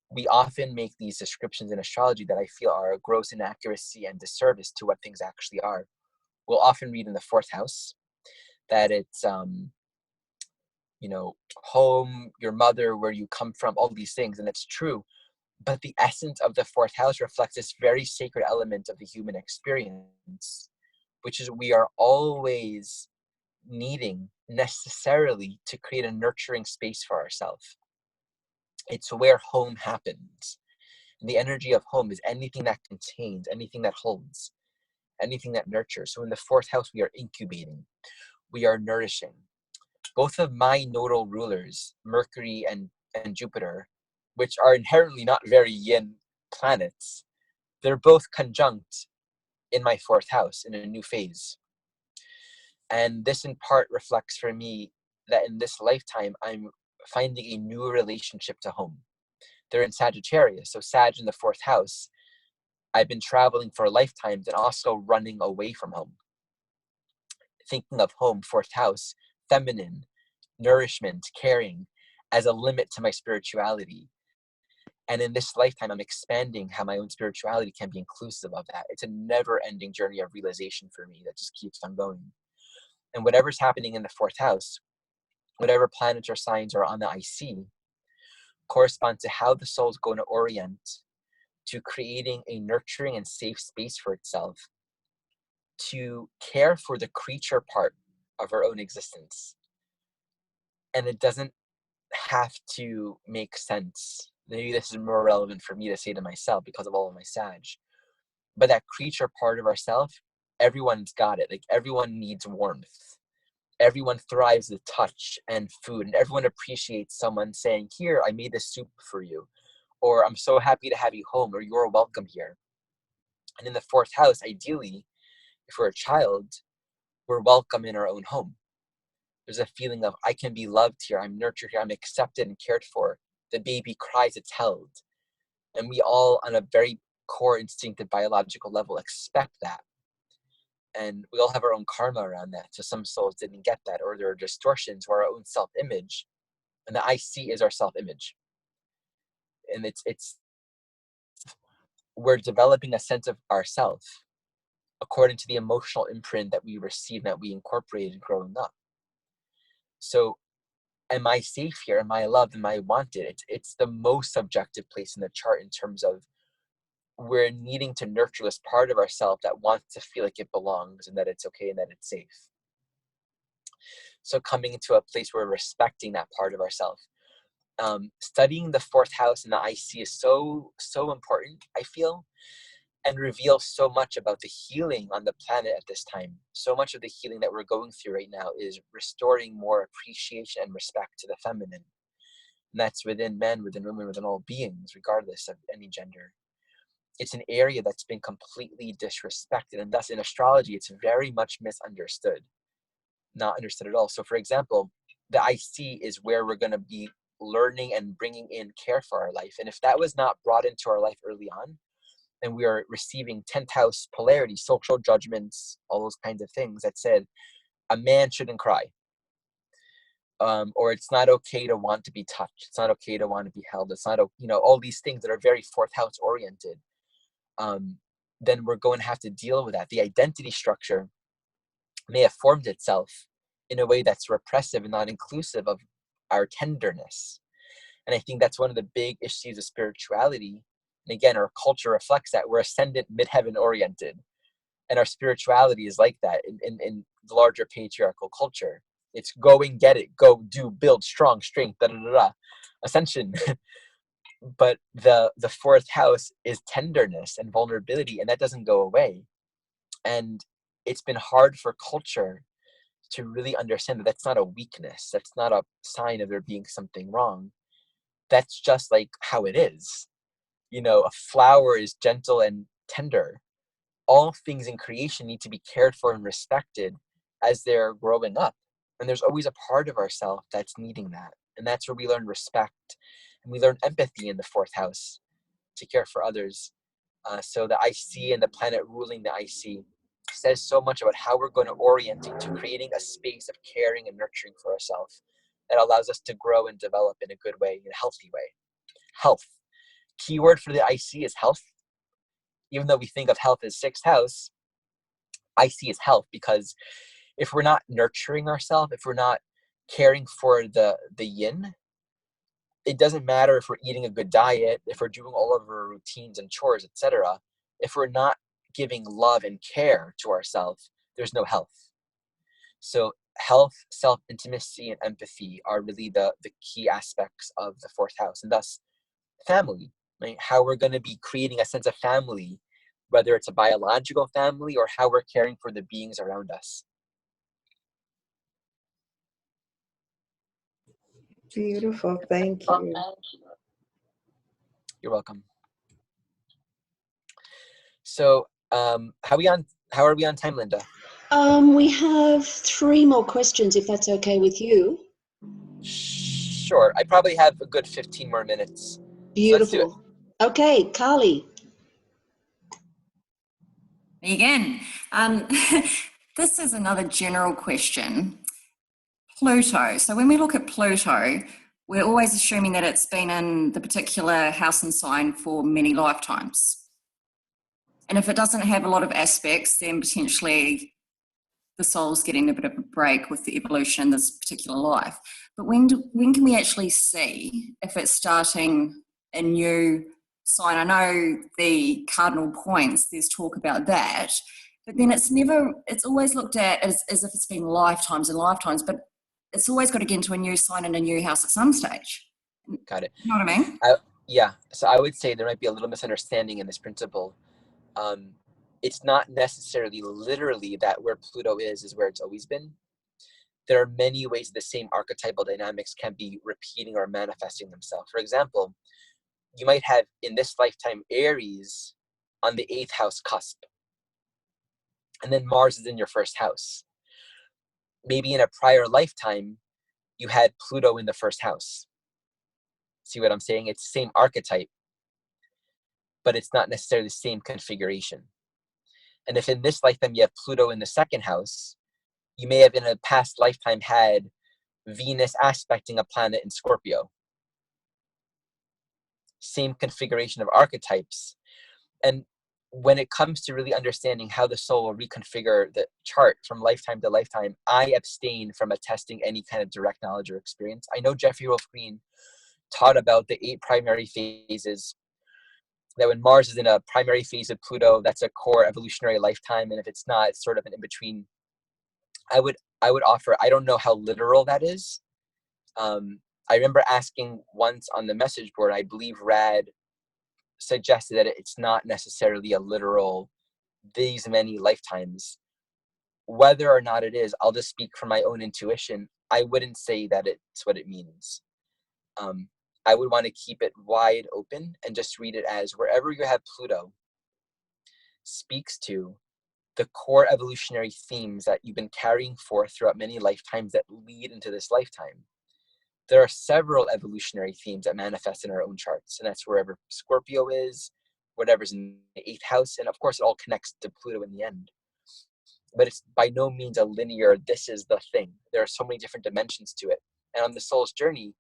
We often make these descriptions in astrology that I feel are a gross inaccuracy and disservice to what things actually are. We'll often read in the fourth house that it's, home, your mother, where you come from, all these things, and it's true. But the essence of the fourth house reflects this very sacred element of the human experience, which is we are always needing necessarily to create a nurturing space for ourselves. It's where home happens. And the energy of home is anything that contains, anything that holds, anything that nurtures. So in the fourth house, we are incubating, we are nourishing. Both of my nodal rulers, Mercury and Jupiter, which are inherently not very yin planets, they're both conjunct in my fourth house in a new phase. And this in part reflects for me that in this lifetime, I'm finding a new relationship to home. They're in Sagittarius, so Sag in the fourth house. I've been traveling for lifetimes and also running away from home. Thinking of home, fourth house, feminine, nourishment, caring, as a limit to my spirituality. And in this lifetime, I'm expanding how my own spirituality can be inclusive of that. It's a never-ending journey of realization for me that just keeps on going. And whatever's happening in the fourth house, whatever planets or signs are on the IC, correspond to how the soul is going to orient to creating a nurturing and safe space for itself to care for the creature part of our own existence. And it doesn't have to make sense. Maybe this is more relevant for me to say to myself because of all of my Sag. But that creature part of ourself, everyone's got it. Like everyone needs warmth. Everyone thrives with touch and food, and everyone appreciates someone saying, "Here, I made this soup for you," or "I'm so happy to have you home," or "You're welcome here." And in the fourth house, ideally, if we're a child, we're welcome in our own home. There's a feeling of, I can be loved here, I'm nurtured here, I'm accepted and cared for. The baby cries, it's held. And we all, on a very core instinctive biological level, expect that. And we all have our own karma around that. So some souls didn't get that, or there are distortions or our own self-image. And the IC is our self-image. And it's we're developing a sense of ourself according to the emotional imprint that we received, that we incorporated growing up. So am I safe here? Am I loved? Am I wanted? It's the most subjective place in the chart in terms of we're needing to nurture this part of ourselves that wants to feel like it belongs and that it's okay and that it's safe. So coming into a place where we're respecting that part of ourselves. Studying the fourth house and the IC is so important, I feel, and reveals so much about the healing on the planet at this time. So much of the healing that we're going through right now is restoring more appreciation and respect to the feminine. And that's within men, within women, within all beings, regardless of any gender. It's an area that's been completely disrespected, and thus in astrology, it's very much misunderstood. Not understood at all. So for example, the IC is where we're going to be learning and bringing in care for our life. And if that was not brought into our life early on, and we are receiving 10th house polarity, social judgments, all those kinds of things that said a man shouldn't cry, or it's not okay to want to be touched, it's not okay to want to be held, it's not, all these things that are very fourth house oriented, then we're going to have to deal with that. The identity structure may have formed itself in a way that's repressive and not inclusive of our tenderness. And I think that's one of the big issues of spirituality. And again, our culture reflects that. We're ascendant, midheaven oriented. And our spirituality is like that in the larger patriarchal culture. It's go and get it, go do, build, strong, strength, ascension. But the fourth house is tenderness and vulnerability, and that doesn't go away. And it's been hard for culture to really understand that that's not a weakness. That's not a sign of there being something wrong. That's just like how it is. A flower is gentle and tender. All things in creation need to be cared for and respected as they're growing up. And there's always a part of ourselves that's needing that. And that's where we learn respect. And we learn empathy in the fourth house to care for others. So the IC and the planet ruling the IC says so much about how we're going to orient into creating a space of caring and nurturing for ourselves that allows us to grow and develop in a good way, in a healthy way. Health. Keyword for the IC is health. Even though we think of health as sixth house, IC is health, because if we're not nurturing ourselves, if we're not caring for the yin, it doesn't matter if we're eating a good diet, if we're doing all of our routines and chores, etc. If we're not giving love and care to ourselves, there's no health. So health, self-intimacy, and empathy are really the key aspects of the fourth house, and thus family, right? How we're going to be creating a sense of family, whether it's a biological family or how we're caring for the beings around us. Beautiful. Thank you. You're welcome. So how are we on time, Linda? We have 3 more questions, if that's okay with you. Sure. I probably have a good 15 more minutes. Beautiful. So let's do it. Okay, Carly. Me again. This is another general question. Pluto. So when we look at Pluto, we're always assuming that it's been in the particular house and sign for many lifetimes. And if it doesn't have a lot of aspects, then potentially the soul's getting a bit of a break with the evolution in this particular life. But when can we actually see if it's starting a new sign? I know the cardinal points, there's talk about that, but then it's always looked at as if it's been lifetimes and lifetimes, but it's always got to get into a new sign and a new house at some stage. Got it. You know what I mean? Yeah. So I would say there might be a little misunderstanding in this principle. It's not necessarily literally that where Pluto is where it's always been. There are many ways the same archetypal dynamics can be repeating or manifesting themselves. For example, you might have in this lifetime Aries on the 8th house cusp, and then Mars is in your 1st house. Maybe in a prior lifetime, you had Pluto in the 1st house. See what I'm saying? It's the same archetype, but it's not necessarily the same configuration. And if in this lifetime you have Pluto in the 2nd house, you may have in a past lifetime had Venus aspecting a planet in Scorpio. Same configuration of archetypes. And when it comes to really understanding how the soul will reconfigure the chart from lifetime to lifetime, I abstain from attesting any kind of direct knowledge or experience. I know Jeffrey Wolf Green taught about the 8 primary phases, that when Mars is in a primary phase of Pluto, that's a core evolutionary lifetime, and if it's not, it's sort of an in-between. I would offer, I don't know how literal that is. I remember asking once on the message board, I believe Rad suggested that it's not necessarily a literal these many lifetimes. Whether or not it is, I'll just speak from my own intuition. I wouldn't say that it's what it means. I would want to keep it wide open and just read it as wherever you have Pluto speaks to the core evolutionary themes that you've been carrying forth throughout many lifetimes that lead into this lifetime. There are several evolutionary themes that manifest in our own charts, and that's wherever Scorpio is, whatever's in the 8th house, and of course it all connects to Pluto in the end. But it's by no means a linear, this is the thing. There are so many different dimensions to it. And on the soul's journey,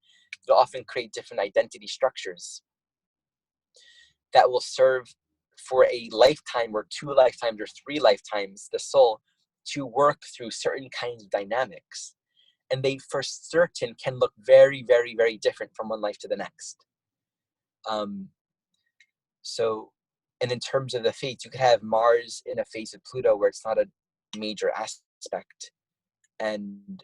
it'll often create different identity structures that will serve for a lifetime or 2 lifetimes or 3 lifetimes, the soul to work through certain kinds of dynamics. And they for certain can look very, very, very different from one life to the next. And in terms of the fates, you could have Mars in a phase of Pluto where it's not a major aspect. And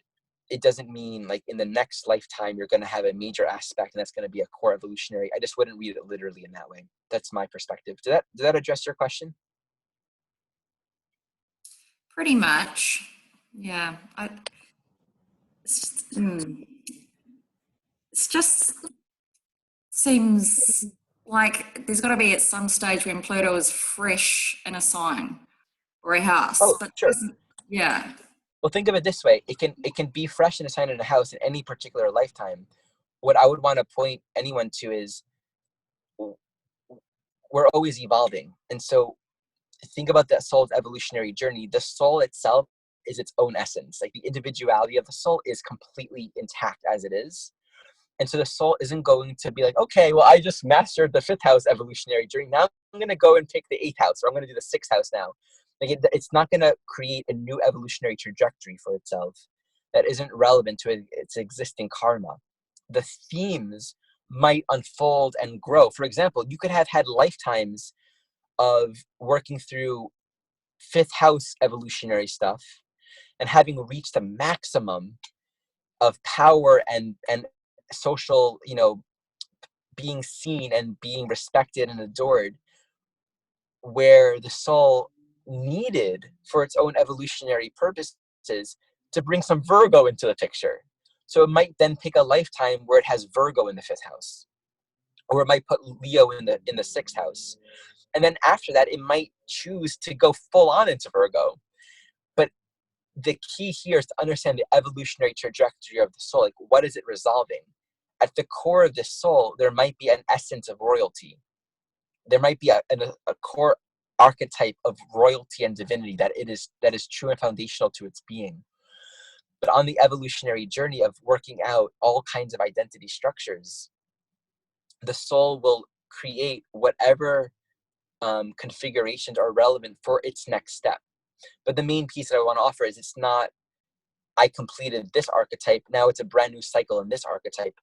it doesn't mean like in the next lifetime, you're going to have a major aspect and that's going to be a core evolutionary. I just wouldn't read it literally in that way. That's my perspective. Did that address your question? Pretty much. Yeah. It's just seems like there's got to be at some stage when Pluto is fresh in a sign or a house. Oh, but sure. Yeah. Well, think of it this way. It can be fresh in a sign in a house in any particular lifetime. What I would want to point anyone to is we're always evolving. And so think about the soul's evolutionary journey, the soul itself is its own essence. Like the individuality of the soul is completely intact as it is. And so the soul isn't going to be like, okay, well, I just mastered the 5th house evolutionary journey. Now I'm going to go and pick the 8th house, or I'm going to do the 6th house now. Like it's not going to create a new evolutionary trajectory for itself that isn't relevant to its existing karma. The themes might unfold and grow. For example, you could have had lifetimes of working through 5th house evolutionary stuff and having reached the maximum of power and social, being seen and being respected and adored, where the soul needed for its own evolutionary purposes to bring some Virgo into the picture. So it might then pick a lifetime where it has Virgo in the 5th house, or it might put Leo in the 6th house. And then after that, it might choose to go full on into Virgo. But the key here is to understand the evolutionary trajectory of the soul. Like, what is it resolving? At the core of this soul, there might be an essence of royalty. There might be a core archetype of royalty and divinity that is true and foundational to its being. But on the evolutionary journey of working out all kinds of identity structures, the soul will create whatever configurations are relevant for its next step. But the main piece that I want to offer is it's not, I completed this archetype, now it's a brand new cycle in this archetype.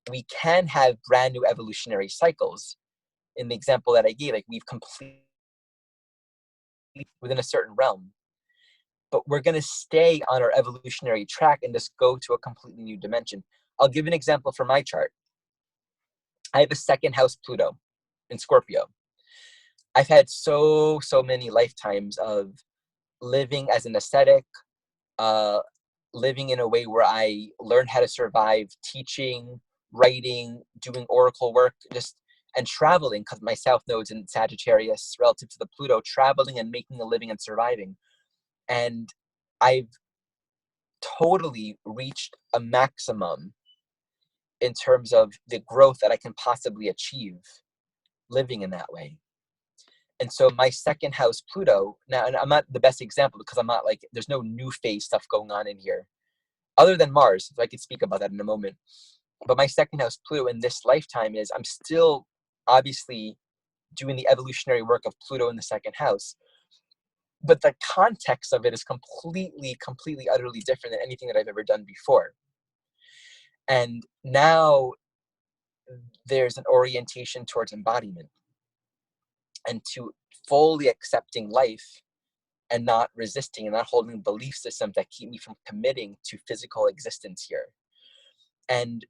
We can have brand new evolutionary cycles. In the example that I gave, like we've completed within a certain realm, but we're going to stay on our evolutionary track and just go to a completely new dimension. I'll give an example for my chart. I have a 2nd house Pluto in Scorpio. I've had so many lifetimes of living as an ascetic, living in a way where I learned how to survive, teaching, writing, doing oracle work, and traveling, because my South Node's in Sagittarius relative to the Pluto, traveling and making a living and surviving. And I've totally reached a maximum in terms of the growth that I can possibly achieve living in that way. And so my 2nd house Pluto, now, and I'm not the best example because I'm not like, there's no new phase stuff going on in here, other than Mars, so I could speak about that in a moment. But my 2nd house Pluto in this lifetime is, I'm still obviously doing the evolutionary work of Pluto in the 2nd house, but the context of it is completely, utterly different than anything that I've ever done before. And now there's an orientation towards embodiment and to fully accepting life and not resisting and not holding belief systems that keep me from committing to physical existence here. And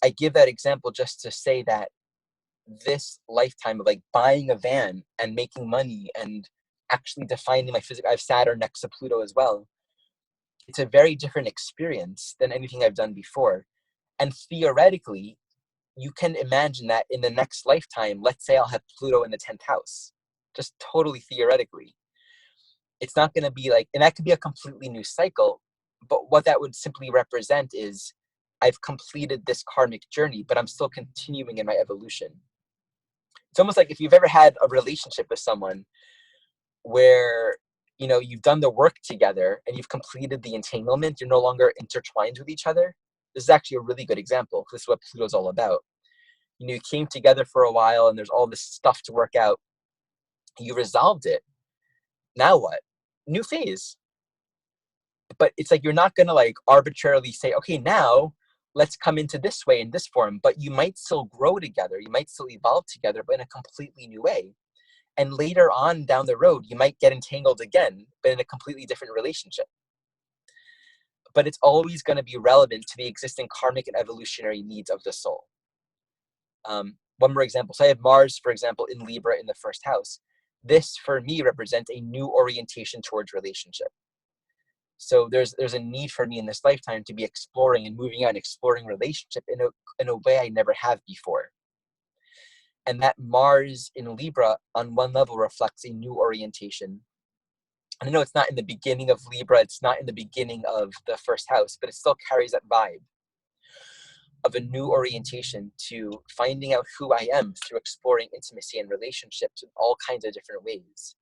I give that example just to say that this lifetime of like buying a van and making money and actually defining my physical, I have Saturn next to Pluto as well. It's a very different experience than anything I've done before. And theoretically, you can imagine that in the next lifetime, let's say I'll have Pluto in the 10th house, just totally theoretically. It's not going to be like, and that could be a completely new cycle, but what that would simply represent is I've completed this karmic journey, but I'm still continuing in my evolution. It's almost like if you've ever had a relationship with someone where, you've done the work together and you've completed the entanglement, you're no longer intertwined with each other. This is actually a really good example because this is what Pluto's all about. You came together for a while and there's all this stuff to work out. You resolved it. Now what? New phase. But it's like you're not going to like arbitrarily say, okay, now let's come into this way in this form. But you might still grow together. You might still evolve together, but in a completely new way. And later on down the road, you might get entangled again, but in a completely different relationship. But it's always going to be relevant to the existing karmic and evolutionary needs of the soul. One more example. So I have Mars, for example, in Libra in the 1st house. This, for me, represents a new orientation towards relationship. So there's a need for me in this lifetime to be exploring and moving out and exploring relationship in a way I never have before. And that Mars in Libra, on one level, reflects a new orientation. And I know it's not in the beginning of Libra, it's not in the beginning of the 1st house, but it still carries that vibe. of a new orientation to finding out who I am through exploring intimacy and relationships in all kinds of different ways.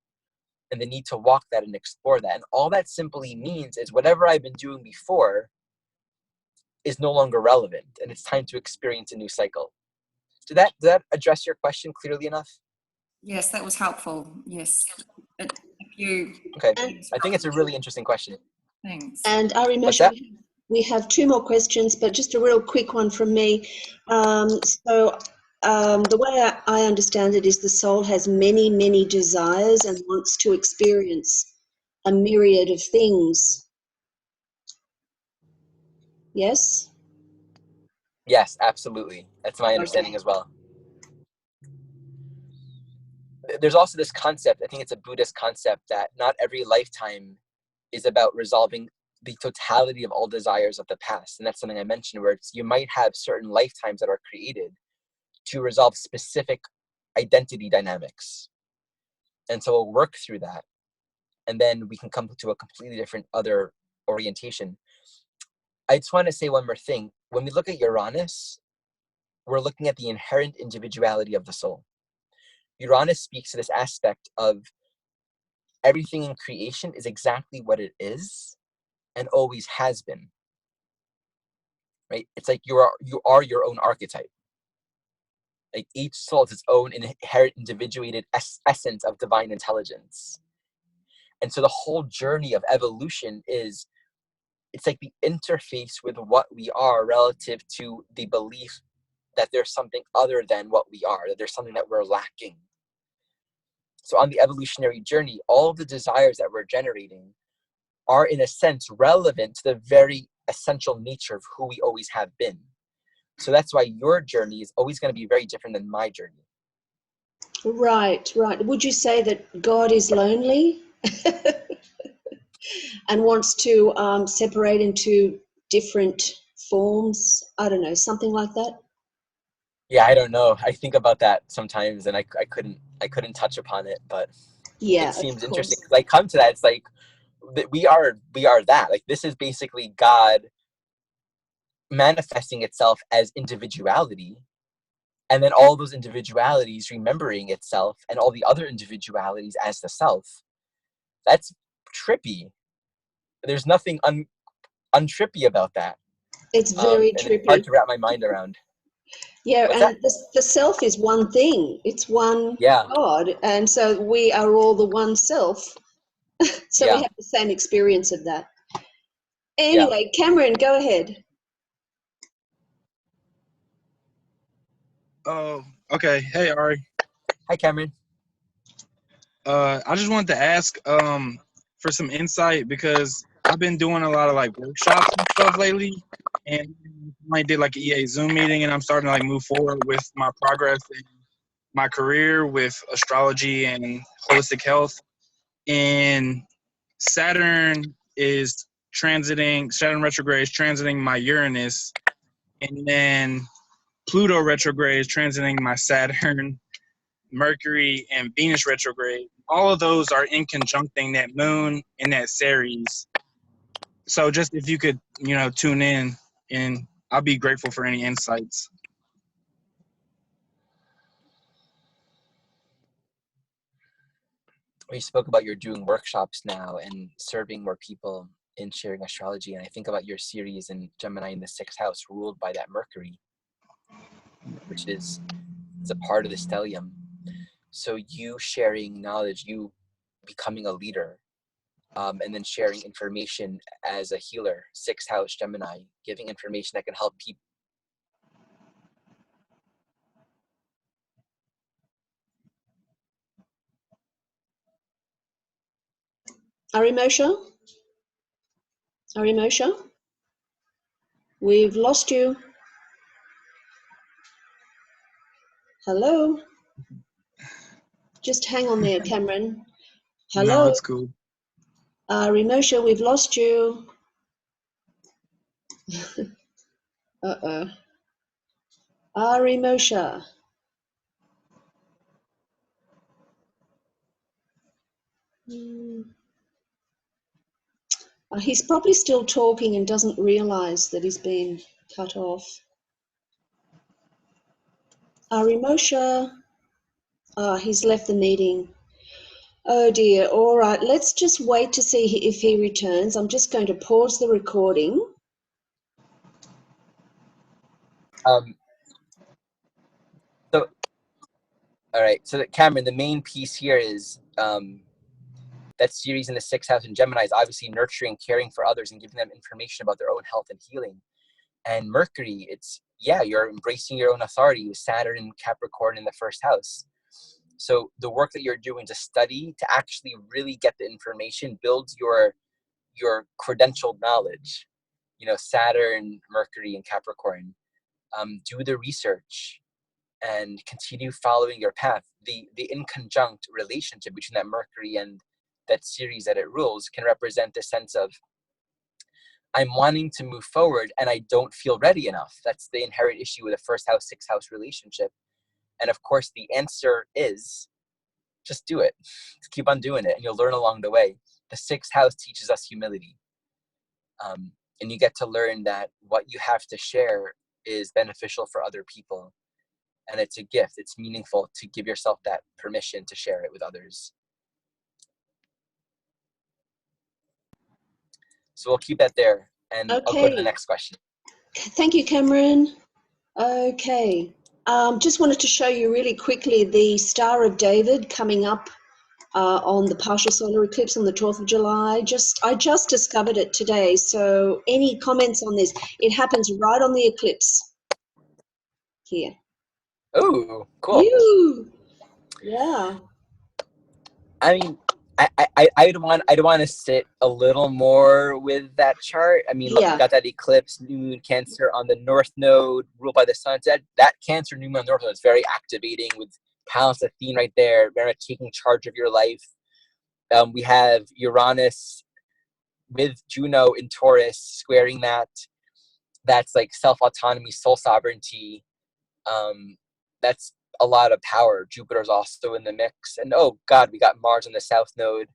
And the need to walk that and explore that. And all that simply means is whatever I've been doing before is no longer relevant, and it's time to experience a new cycle. Did that address your question clearly enough? Yes, that was helpful. Yes. But if you... Okay, I think it's a really interesting question. Thanks. And Ari Moshe, we have 2 more questions, but just a real quick one from me. The way I understand it is the soul has many, many desires and wants to experience a myriad of things. Yes? Yes, absolutely. That's my understanding as well. There's also this concept, I think it's a Buddhist concept, that not every lifetime is about resolving the totality of all desires of the past. And that's something I mentioned, where you might have certain lifetimes that are created to resolve specific identity dynamics. And so we'll work through that. And then we can come to a completely different other orientation. I just want to say one more thing. When we look at Uranus, we're looking at the inherent individuality of the soul. Uranus speaks to this aspect of everything in creation is exactly what it is and always has been. Right? It's like you are your own archetype. Like each soul is its own inherent individuated essence of divine intelligence. And so the whole journey of evolution it's like the interface with what we are relative to the belief that there's something other than what we are, that there's something that we're lacking. So on the evolutionary journey, all of the desires that we're generating are in a sense relevant to the very essential nature of who we always have been. So that's why your journey is always going to be very different than my journey. Right. Would you say that God is lonely and wants to separate into different forms? I don't know, something like that? Yeah, I don't know. I think about that sometimes, and I couldn't touch upon it, but yeah, it seems interesting because I come to that. It's like we are that. Like this is basically God manifesting itself as individuality, and then all those individualities remembering itself and all the other individualities as the self. That's trippy. There's nothing untrippy about that. It's very and trippy. it's hard to wrap my mind around. Yeah, What's and that? the self is one thing. It's one Yeah. God, and so we are all the one self. So we have the same experience of that. Anyway, Cameron, go ahead. Oh, okay. Hey, Ari. Hi, Cameron. I just wanted to ask for some insight because I've been doing a lot of like workshops and stuff lately, and I did like an EA Zoom meeting, and I'm starting to like move forward with my progress in my career with astrology and holistic health. And Saturn retrograde is transiting my Uranus, and then Pluto retrograde is transiting my Saturn. Mercury and Venus retrograde, all of those are in conjuncting that moon in that series. So just if you could, tune in, and I'll be grateful for any insights. We spoke about you're doing workshops now and serving more people in sharing astrology, and I think about your series in Gemini in the 6th house ruled by that Mercury, which is a part of the stellium. So you sharing knowledge, you becoming a leader, and then sharing information as a healer, 6th house Gemini, giving information that can help people. Ari Moshe? We've lost you. Hello? Just hang on there, Cameron. Hello? No, it's cool. Ari Moshe, we've lost you. Uh-oh. Ari Moshe. He's probably still talking and doesn't realize that he's been cut off. Ari Moshe. He's left the meeting. Oh dear. All right. Let's just wait to see if he returns. I'm just going to pause the recording. So, all right. So, Cameron, the main piece here is that series in the 6th house in Gemini is obviously nurturing, caring for others, and giving them information about their own health and healing. And Mercury, it's, yeah, you're embracing your own authority with Saturn and Capricorn in the 1st house. So the work that you're doing to study, to actually really get the information, builds your credentialed knowledge. You know, Saturn, Mercury, and Capricorn. Do the research and continue following your path. The inconjunct relationship between that Mercury and that series that it rules can represent a sense of, I'm wanting to move forward and I don't feel ready enough. That's the inherent issue with a 1st house, 6th house relationship. And of course, the answer is just do it. Just keep on doing it and you'll learn along the way. The 6th house teaches us humility. And you get to learn that what you have to share is beneficial for other people. And it's a gift. It's meaningful to give yourself that permission to share it with others. So we'll keep that there. And Okay. I'll go to the next question. Thank you, Cameron. Okay. Just wanted to show you really quickly the Star of David coming up on the partial solar eclipse on the 12th of July. I just discovered it today. So any comments on this? It happens right on the eclipse here. Oh, cool. Yeah. I mean, I'd want to sit a little more with that chart. I mean, look, Yeah. we got that eclipse, new moon Cancer on the north node, ruled by the sun. That Cancer new moon on the north node is very activating with Pallas Athene right there, very much taking charge of your life. We have Uranus with Juno in Taurus squaring that. That's like self-autonomy, soul sovereignty. That's a lot of power. Jupiter's also in the mix. And oh God, we got Mars on the south node.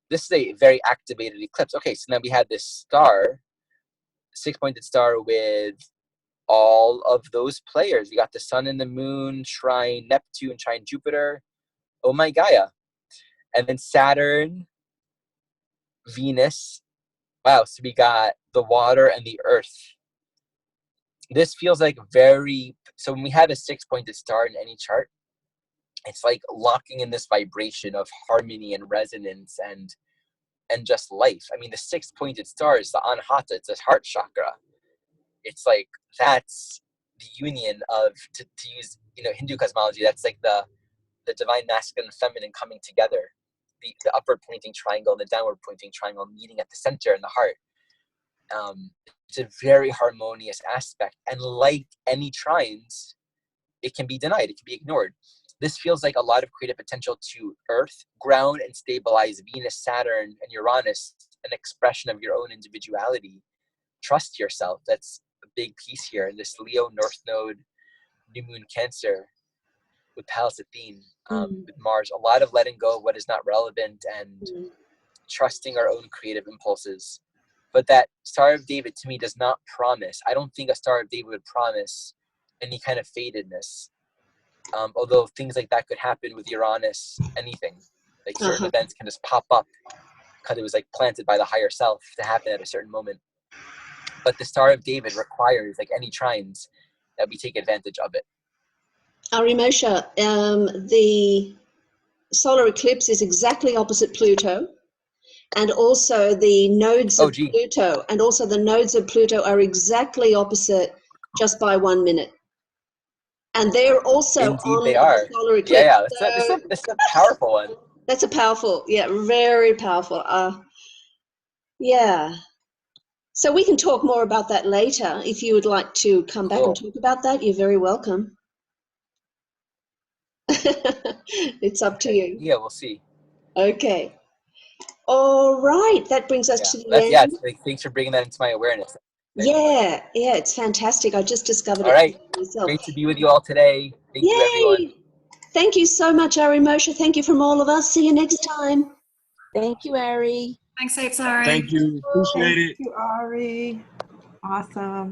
This is a very activated eclipse. Okay, so then we had this star, 6-pointed star with all of those players. We got the sun and the moon, trine Neptune, trine Jupiter. Oh my Gaia. And then Saturn, Venus. Wow, so we got the water and the earth. This feels like so when we have a 6-pointed star in any chart, it's like locking in this vibration of harmony and resonance and just life. I mean, the 6-pointed star is the Anahata, it's the heart chakra. It's like, that's the union of, to use, Hindu cosmology, that's like the divine masculine and feminine coming together. The upward pointing triangle and the downward pointing triangle meeting at the center in the heart. It's a very harmonious aspect. And like any trines, it can be denied, it can be ignored. This feels like a lot of creative potential to earth, ground and stabilize Venus, Saturn, and Uranus, an expression of your own individuality. Trust yourself. That's a big piece here. And this Leo North Node, New Moon Cancer with Pallas Athene, with Mars, a lot of letting go of what is not relevant and trusting our own creative impulses. But that Star of David to me does not promise. I don't think a Star of David would promise any kind of fatedness. Although things like that could happen with Uranus, anything. Like certain events can just pop up because it was like planted by the higher self to happen at a certain moment. But the Star of David requires, like any trines, that we take advantage of it. Ari Moshe, the solar eclipse is exactly opposite Pluto. And also the nodes of Pluto, and also the nodes of Pluto are exactly opposite just by 1 minute. And they're also Indeed on they are. the solar eclipse. Yeah, this is a powerful one. That's a powerful, very powerful. Yeah. So we can talk more about that later. If you would like to come back and talk about that, you're very welcome. It's up to you. Yeah, we'll see. Okay. All right. That brings us to the end. Yeah, thanks for bringing that into my awareness. Yeah, it's fantastic. I just discovered it. All right. Myself. Great to be with you all today. Thank you, everyone. Thank you so much, Ari Moshe. Thank you from all of us. See you next time. Thank you, Ari. Thanks, Ari. Thank you. Appreciate it. Thank you, Ari. Awesome.